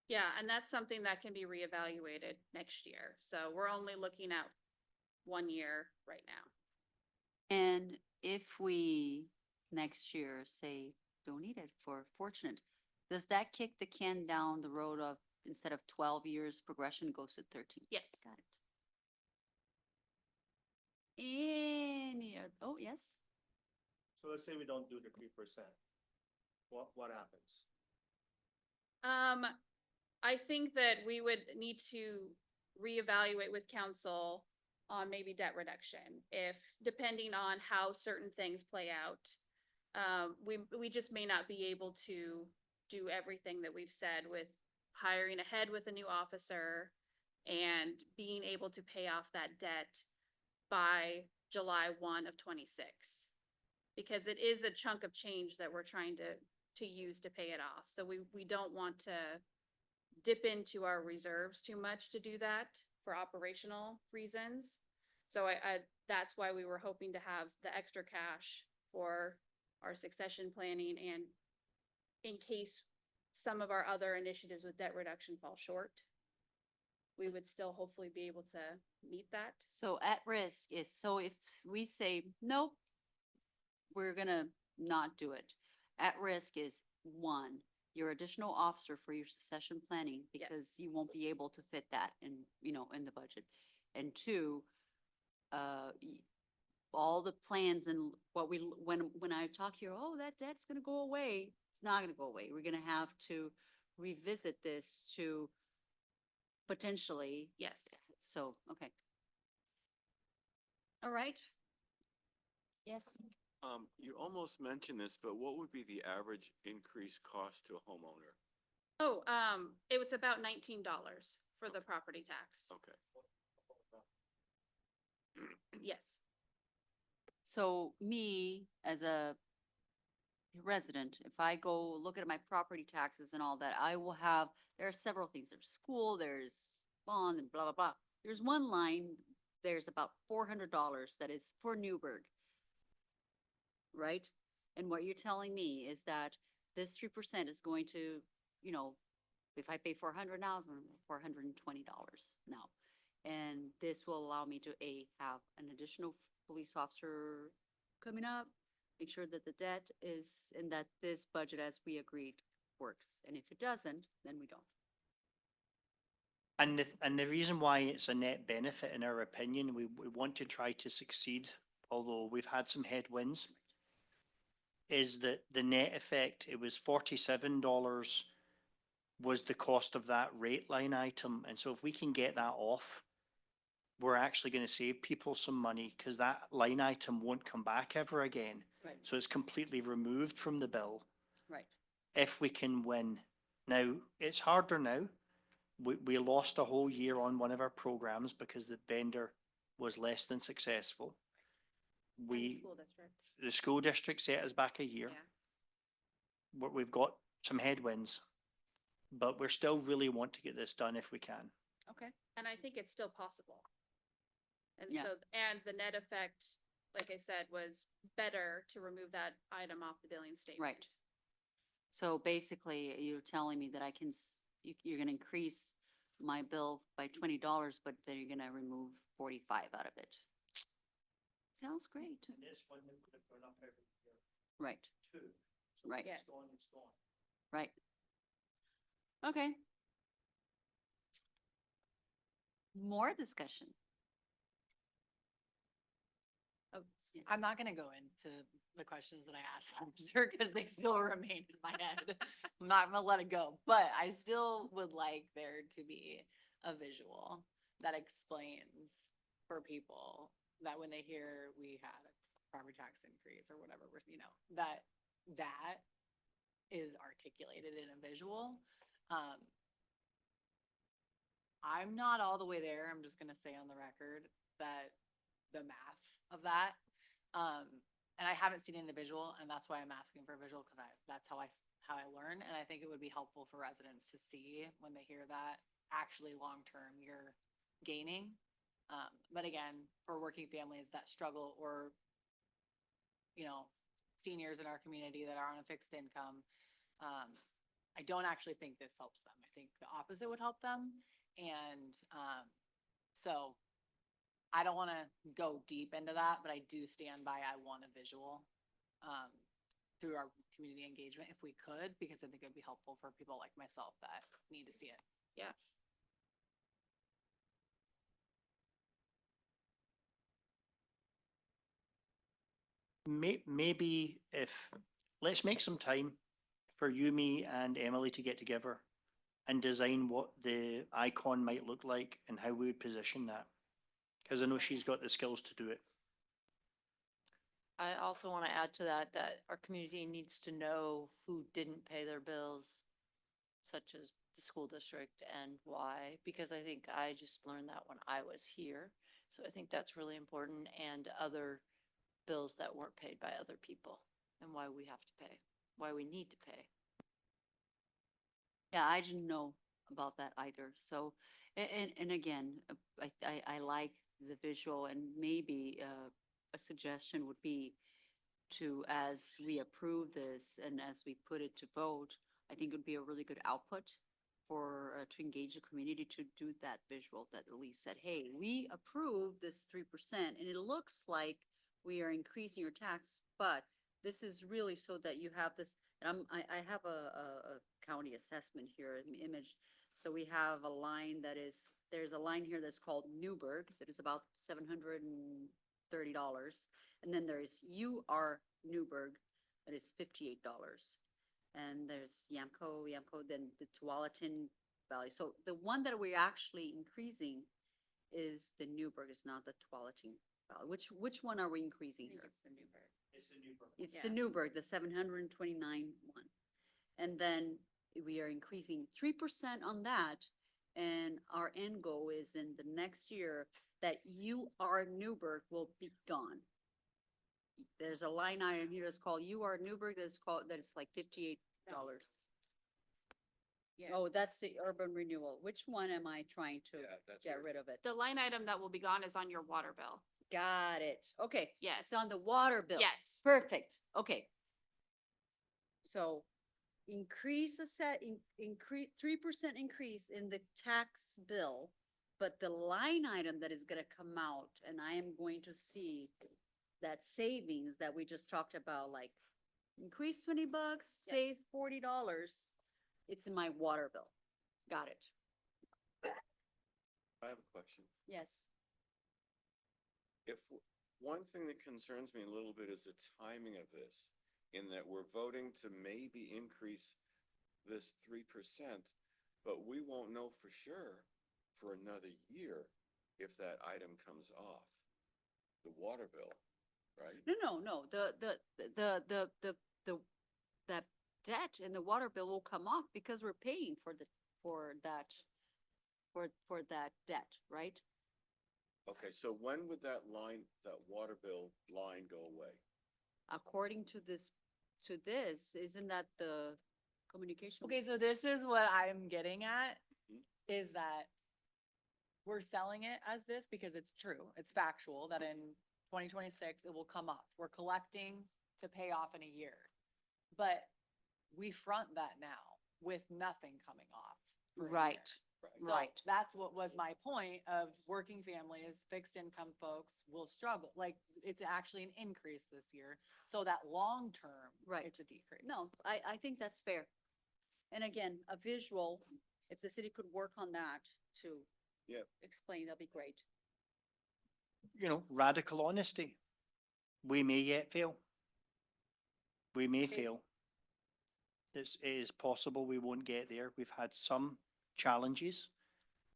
Yeah, and that's something that can be reevaluated next year. So we're only looking at 1 year right now. And if we next year say don't need it for fortunate, does that kick the can down the road of instead of 12 years progression goes to 13? Yes. Got it. Oh, yes. So let's say we don't do the 3%. What happens? I think that we would need to reevaluate with council on maybe debt reduction, if, depending on how certain things play out. We just may not be able to do everything that we've said with hiring ahead with a new officer and being able to pay off that debt by July 1 of 26. Because it is a chunk of change that we're trying to use to pay it off. So we don't want to dip into our reserves too much to do that for operational reasons. So that's why we were hoping to have the extra cash for our succession planning and in case some of our other initiatives with debt reduction fall short, we would still hopefully be able to meet that. So at risk is, so if we say, nope, we're gonna not do it. At risk is one, your additional officer for your succession planning, Yes. because you won't be able to fit that in, in the budget. And two, all the plans and what when I talk here, oh, that's gonna go away. It's not gonna go away. We're gonna have to revisit this to potentially, Yes. so, okay. All right. Yes. You almost mentioned this, but what would be the average increased cost to a homeowner? Oh, it was about $19 for the property tax. Okay. Yes. So me, as a resident, if I go look at my property taxes and all that, I will have, there are several things. There's school, there's bond and blah, blah, blah. There's one line, there's about $400 that is for Newburgh. Right? And what you're telling me is that this 3% is going to, if I pay $400 now, it's $420 now. And this will allow me to have an additional police officer coming up, make sure that the debt is, and that this budget as we agreed works. And if it doesn't, then we don't. And the reason why it's a net benefit, in our opinion, we want to try to succeed, although we've had some headwinds, is that the net effect, it was $47 was the cost of that rate line item. And so if we can get that off, we're actually going to save people some money because that line item won't come back ever again. Right. So it's completely removed from the bill Right. if we can win. Now, it's harder now. We lost a whole year on one of our programs because the vendor was less than successful. School district. The school district set us back a year. Yeah. We've got some headwinds, but we still really want to get this done if we can. Okay. And I think it's still possible. And Yeah. so, and the net effect, like I said, was better to remove that item off the billing statement. Right. So basically, you're telling me that you're gonna increase my bill by $20, but then you're gonna remove 45 out of it. Sounds great. Right. Right. Yes. Right. Okay. More discussion. Oh, Yes. I'm not gonna go into the questions that I asked, sir, because they still remain in my head. I'm not gonna let it go, but I still would like there to be a visual that explains for people that when they hear we had a property tax increase or whatever, that is articulated in a visual. I'm not all the way there. I'm just gonna say on the record that the math of that. And I haven't seen it in the visual, and that's why I'm asking for a visual, because that's how I learn, and I think it would be helpful for residents to see when they hear that actually long-term you're gaining. But again, for working families that struggle or, you know, seniors in our community that are on a fixed income, I don't actually think this helps them. I think the opposite would help them. And, so I don't want to go deep into that, but I do stand by, I want a visual, through our community engagement if we could, because I think it'd be helpful for people like myself that need to see it. Yeah. Maybe if, let's make some time for you, me and Emily to get together and design what the icon might look like and how we would position that. Cause I know she's got the skills to do it. I also want to add to that, that our community needs to know who didn't pay their bills, such as the school district and why, because I think I just learned that when I was here. So I think that's really important, and other bills that weren't paid by other people and why we have to pay, why we need to pay. Yeah, I didn't know about that either. So, and again, I like the visual, and maybe a suggestion would be to, as we approve this and as we put it to vote, I think it would be a really good output for, to engage the community to do that visual that Elise said, hey, we approve this 3% and it looks like we are increasing your tax, but this is really so that you have this, and I have a county assessment here in the image. So we have a line that is, there's a line here that's called Newburgh that is about $730. And then there's UR Newburgh that is $58. And there's Yamco, then the Tualatin Valley. So the one that we're actually increasing is the Newburgh, it's not the Tualatin Valley. Which one are we increasing here? It's the Newburgh. It's the Newburgh, the 729 one. And then we are increasing 3% on that. And our end goal is in the next year that UR Newburgh will be gone. There's a line item here that's called UR Newburgh that is like $58. Oh, that's the urban renewal. Which one am I trying to get rid of it? The line item that will be gone is on your water bill. Got it. Okay. Yes. It's on the water bill. Yes. Perfect. Okay. So increase increase 3% increase in the tax bill, but the line item that is gonna come out, and I am going to see that savings that we just talked about, like increase $20, save $40. It's in my water bill. Got it. I have a question. Yes. If, one thing that concerns me a little bit is the timing of this, in that we're voting to maybe increase this 3%, but we won't know for sure for another year if that item comes off the water bill, right? No. That debt in the water bill will come off because we're paying for that debt, right? Okay, so when would that water bill line go away? According to this, isn't that the communication? Okay, so this is what I'm getting at, Mhm. is that we're selling it as this because it's true. It's factual that in 2026, it will come off. We're collecting to pay off in a year. But we front that now with nothing coming off. for a year. Right, So right. that's what was my point of working families, fixed income folks will struggle. Like, it's actually an increase this year. So that long term, Right. it's a decrease. No, I think that's fair. And again, a visual, if the city could work on that to Yep. explain, that'd be great. You know, radical honesty. We may yet fail. We may Okay. fail. It is possible we won't get there. We've had some challenges.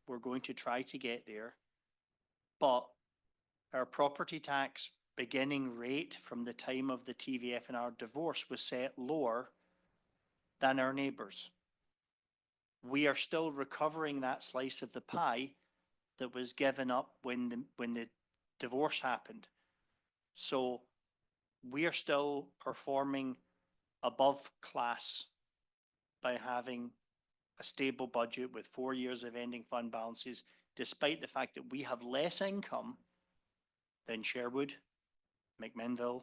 We're going to try to get there. But our property tax beginning rate from the time of the TVF and our divorce was set lower than our neighbors. We are still recovering that slice of the pie that was given up when the divorce happened. So we are still performing above class by having a stable budget with 4 years of ending fund balances, despite the fact that we have less income than Sherwood, McMinnville,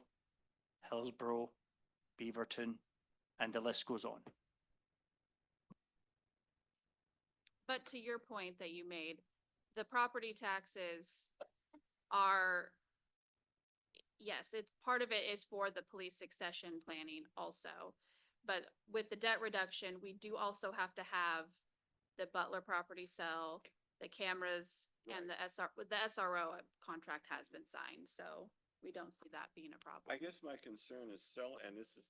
Hillsborough, Beaverton, and the list goes on. But to your point that you made, the property taxes are, yes, it's, part of it is for the police succession planning also. But with the debt reduction, we do also have to have the Butler property sell, the cameras, and the SRO contract has been signed, so we don't see that being a problem. I guess my concern is and this is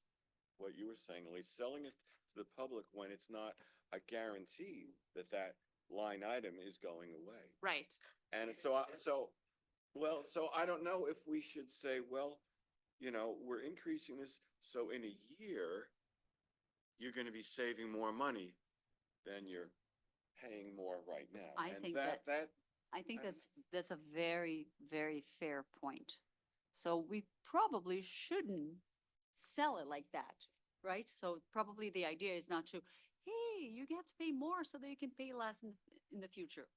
what you were saying, Elise, selling it to the public when it's not a guarantee that that line item is going away. Right. And so I don't know if we should say, well, you know, we're increasing this, so in a year, you're gonna be saving more money than you're paying more right now. I And think that, I think I'm- that's a very, very fair point. So we probably shouldn't sell it like that, right? So probably the idea is not to, hey, you have to pay more so that you can pay less in the future.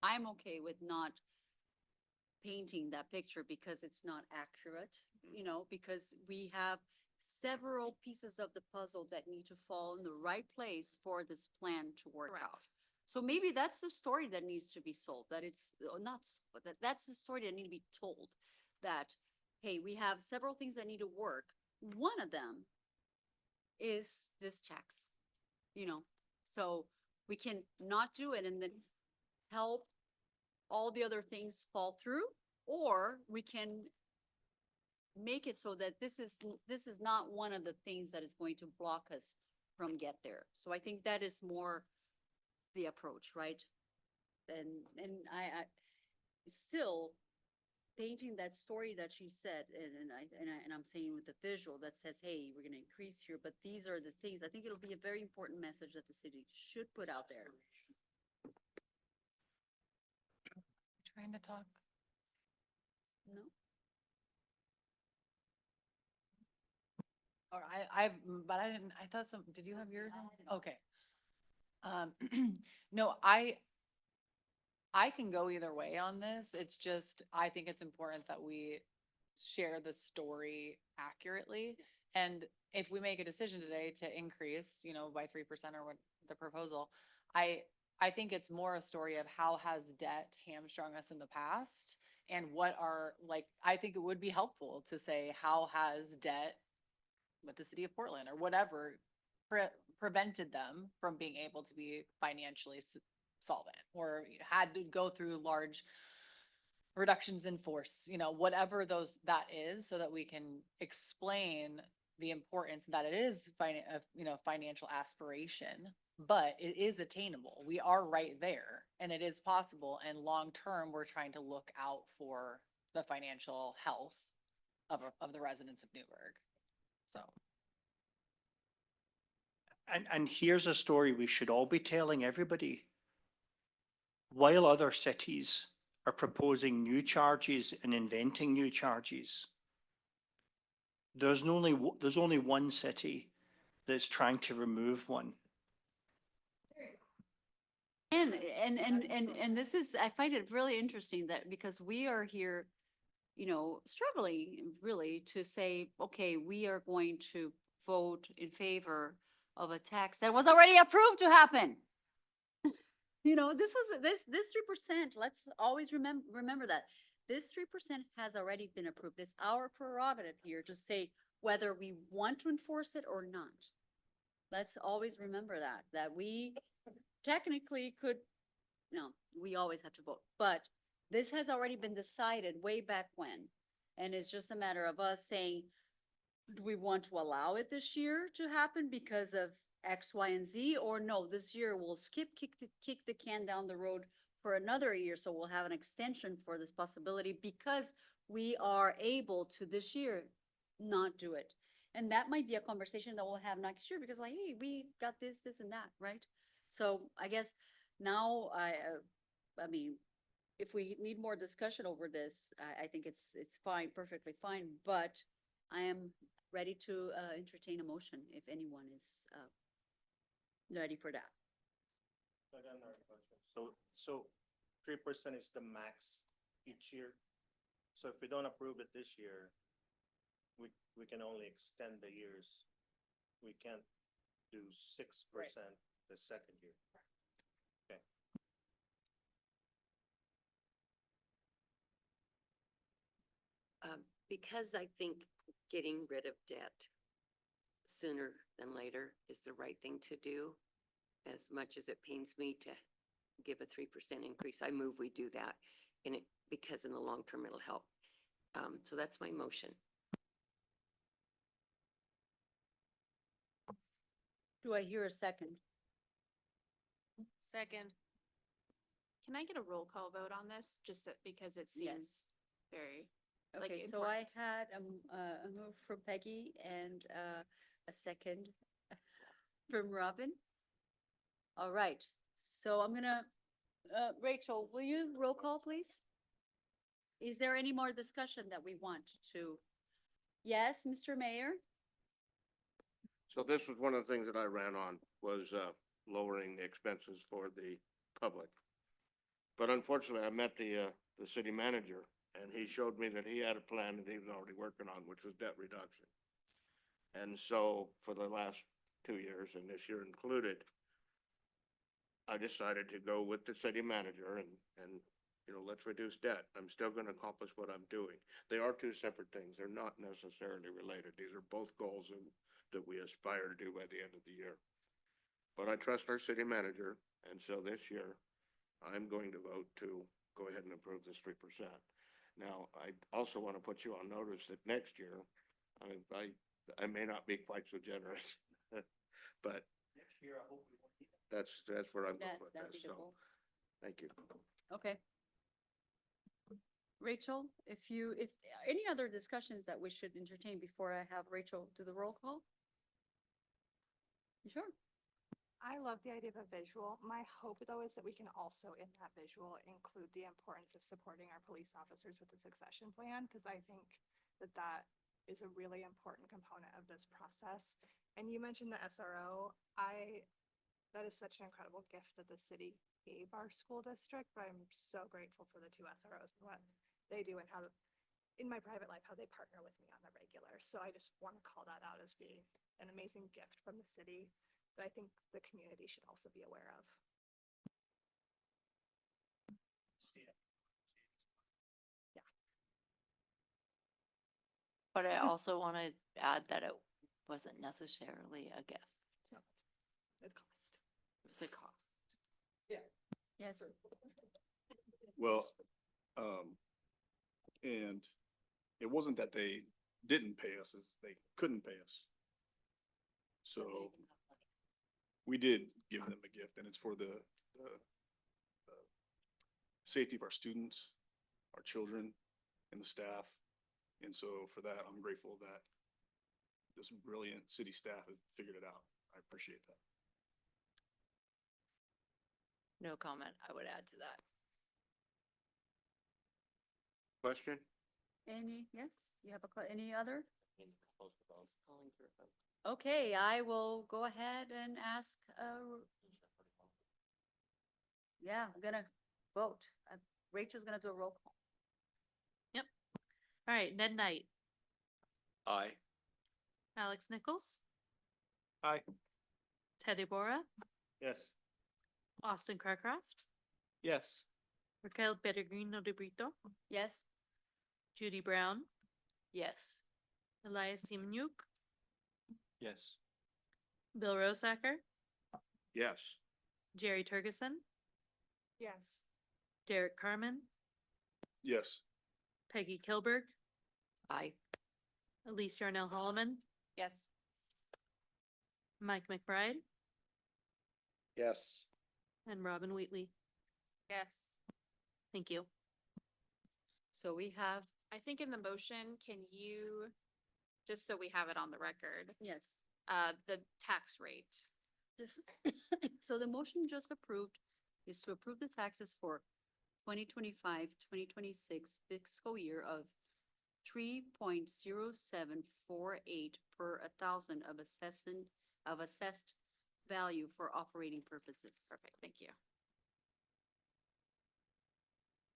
I'm okay with not painting that picture because it's not accurate, you know, because we have several pieces of the puzzle that need to fall in the right place for this plan to work out. Correct. So maybe that's the story that needs to be sold, that it's not, that's the story that need to be told. That, hey, we have several things that need to work. One of them is this tax, you know, so we can not do it and then help all the other things fall through, or we can make it so that this is not one of the things that is going to block us from get there. So I think that is more the approach, right? And I still painting that story that she said, and I'm saying with the visual that says, hey, we're gonna increase here, but these are the things, I think it'll be a very important message that the city should put out there. Trying to talk. No? Or but I didn't, I thought did you have yours? on? Okay. No, I can go either way on this. It's just, I think it's important that we share the story accurately. And if we make a decision today to increase, you know, by 3% or what the proposal, I think it's more a story of how has debt hamstrung us in the past and what are, like, I think it would be helpful to say, how has debt with the city of Portland or whatever prevented them from being able to be financially solvent or had to go through large reductions in force, you know, whatever that is, so that we can explain the importance that it is financial aspiration, but it is attainable. We are right there and it is possible. And long-term, we're trying to look out for the financial health of the residents of Newburgh. So. And here's a story we should all be telling everybody. While other cities are proposing new charges and inventing new charges, there's only one city that's trying to remove one. And this is, I find it really interesting that because we are here, you know, struggling really to say, okay, we are going to vote in favor of a tax that was already approved to happen. You know, this 3%, let's always remember that. This 3% has already been approved. It's our prerogative here to say whether we want to enforce it or not. Let's always remember that we technically could, no, we always have to vote, but this has already been decided way back when. And it's just a matter of us saying, do we want to allow it this year to happen because of X, Y, and Z, or no, this year we'll kick the can down the road for another year. So we'll have an extension for this possibility because we are able to this year not do it. And that might be a conversation that we'll have next year because like, hey, we got this, and that, right? So I guess now I mean, if we need more discussion over this, I think it's fine, perfectly fine, but I am ready to entertain a motion if anyone is ready for that. I got another question. So 3% is the max each year? So if we don't approve it this year, we can only extend the years. We can't do 6% the second year. Okay. Because I think getting rid of debt sooner than later is the right thing to do. As much as it pains me to give a 3% increase, I move we do that. And it, because in the long term, it'll help. So that's my motion. Do I hear a second? Second. Can I get a roll call vote on this, just because it seems Yes. very, like, Okay, so I important? had a move from Peggy and a second from Robin. All right, so I'm gonna, Rachel, will you roll call, please? Is there any more discussion that we want to? Yes, Mr. Mayor? So this was one of the things that I ran on, was lowering the expenses for the public. But unfortunately, I met the city manager, and he showed me that he had a plan that he was already working on, which was debt reduction. And so for the last 2 years, and this year included, I decided to go with the city manager and, you know, let's reduce debt. I'm still gonna accomplish what I'm doing. They are two separate things. They're not necessarily related. These are both goals that we aspire to do by the end of the year. But I trust our city manager, and so this year, I'm going to vote to go ahead and approve this 3%. Now, I also want to put you on notice that next year, I may not be quite so generous, but Next year, I hope we won't need it. that's where I'm going That, with that'd be this, the so, goal. thank you. Okay. Rachel, if any other discussions that we should entertain before I have Rachel do the roll call? You sure? I love the idea of a visual. My hope, though, is that we can also, in that visual, include the importance of supporting our police officers with the succession plan, because I think that that is a really important component of this process. And you mentioned the SRO. That is such an incredible gift that the city gave our school district, but I'm so grateful for the 2 SROs and what they do and how, in my private life, how they partner with me on the regular. So I just want to call that out as being an amazing gift from the city that I think the community should also be aware of. But I also want to add that it wasn't necessarily a gift. No, it's cost. It's a cost. Yes. Well, and it wasn't that they didn't pay us, it's they couldn't pay us. So we did give them a gift, and it's for the safety of our students, our children, and the staff. And so for that, I'm grateful that this brilliant city staff has figured it out. I appreciate that. No comment I would add to that. Question? Yes, you have any other? Okay, I will go ahead and ask, yeah, I'm gonna vote. Rachel's gonna do a roll call. All right, Ned Knight, Aye. Alex Nichols, Aye. Ted Iborra, Yes. Austin Carcraft, Yes. Raquel Peregrino de Brito, Yes? Judy Brown, Yes. Elias Simonuk, Yes. Bill Rosacker, Yes. Jerry Turgeson, Yes. Derek Carmen, Yes. Peggy Kilberg, Aye. Elise Yarnell Holloman, Yes. Mike McBride, Yes. and Robin Wheatley. Yes. Thank you. So we have, I think in the motion, can you, just so we have it on the record, yes. the tax rate? So the motion just approved is to approve the taxes for 2025-2026 fiscal year of 3.0748 per 1,000 of assessed value for operating purposes. Perfect, thank you.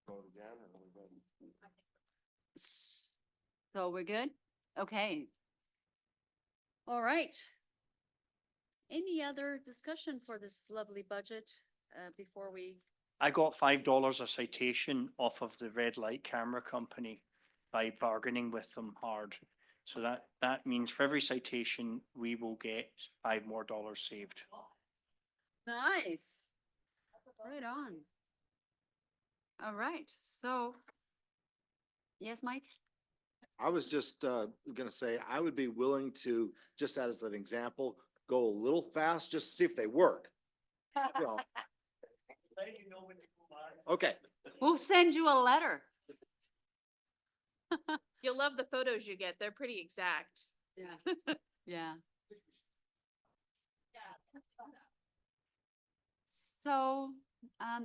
Vote again, or we vote? So we're good? Okay. All right. Any other discussion for this lovely budget, before we? I got $5 a citation off of the red light camera company by bargaining with them hard. So that means for every citation, we will get $5 more saved. Nice. Right on. All right, so. Yes, Mike? I was just, gonna say, I would be willing to, just as an example, go a little fast, just to see if they work. You know. Okay, We'll send you a letter. You'll love the photos you get. They're pretty exact. Yeah. Yeah. So,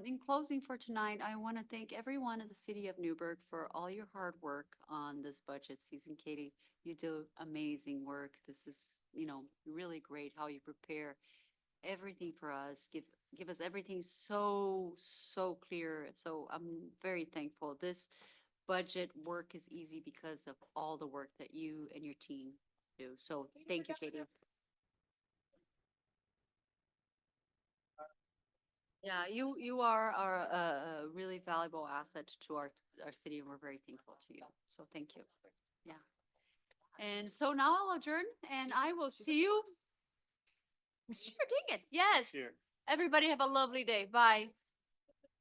in closing for tonight, I want to thank everyone in the city of Newburgh for all your hard work on this budget season. Katie, you do amazing work. This is, really great how you prepare everything for us, give us everything so clear. So I'm very thankful. This budget work is easy because of all the work that you and your team do. So thank you, Katie. Yeah, you are a really valuable asset to our city, and we're very thankful to you. So thank you. Yeah. And so now I'll adjourn, and I will see you. Sure, dang it. Yes. Here. Everybody have a lovely day. Bye.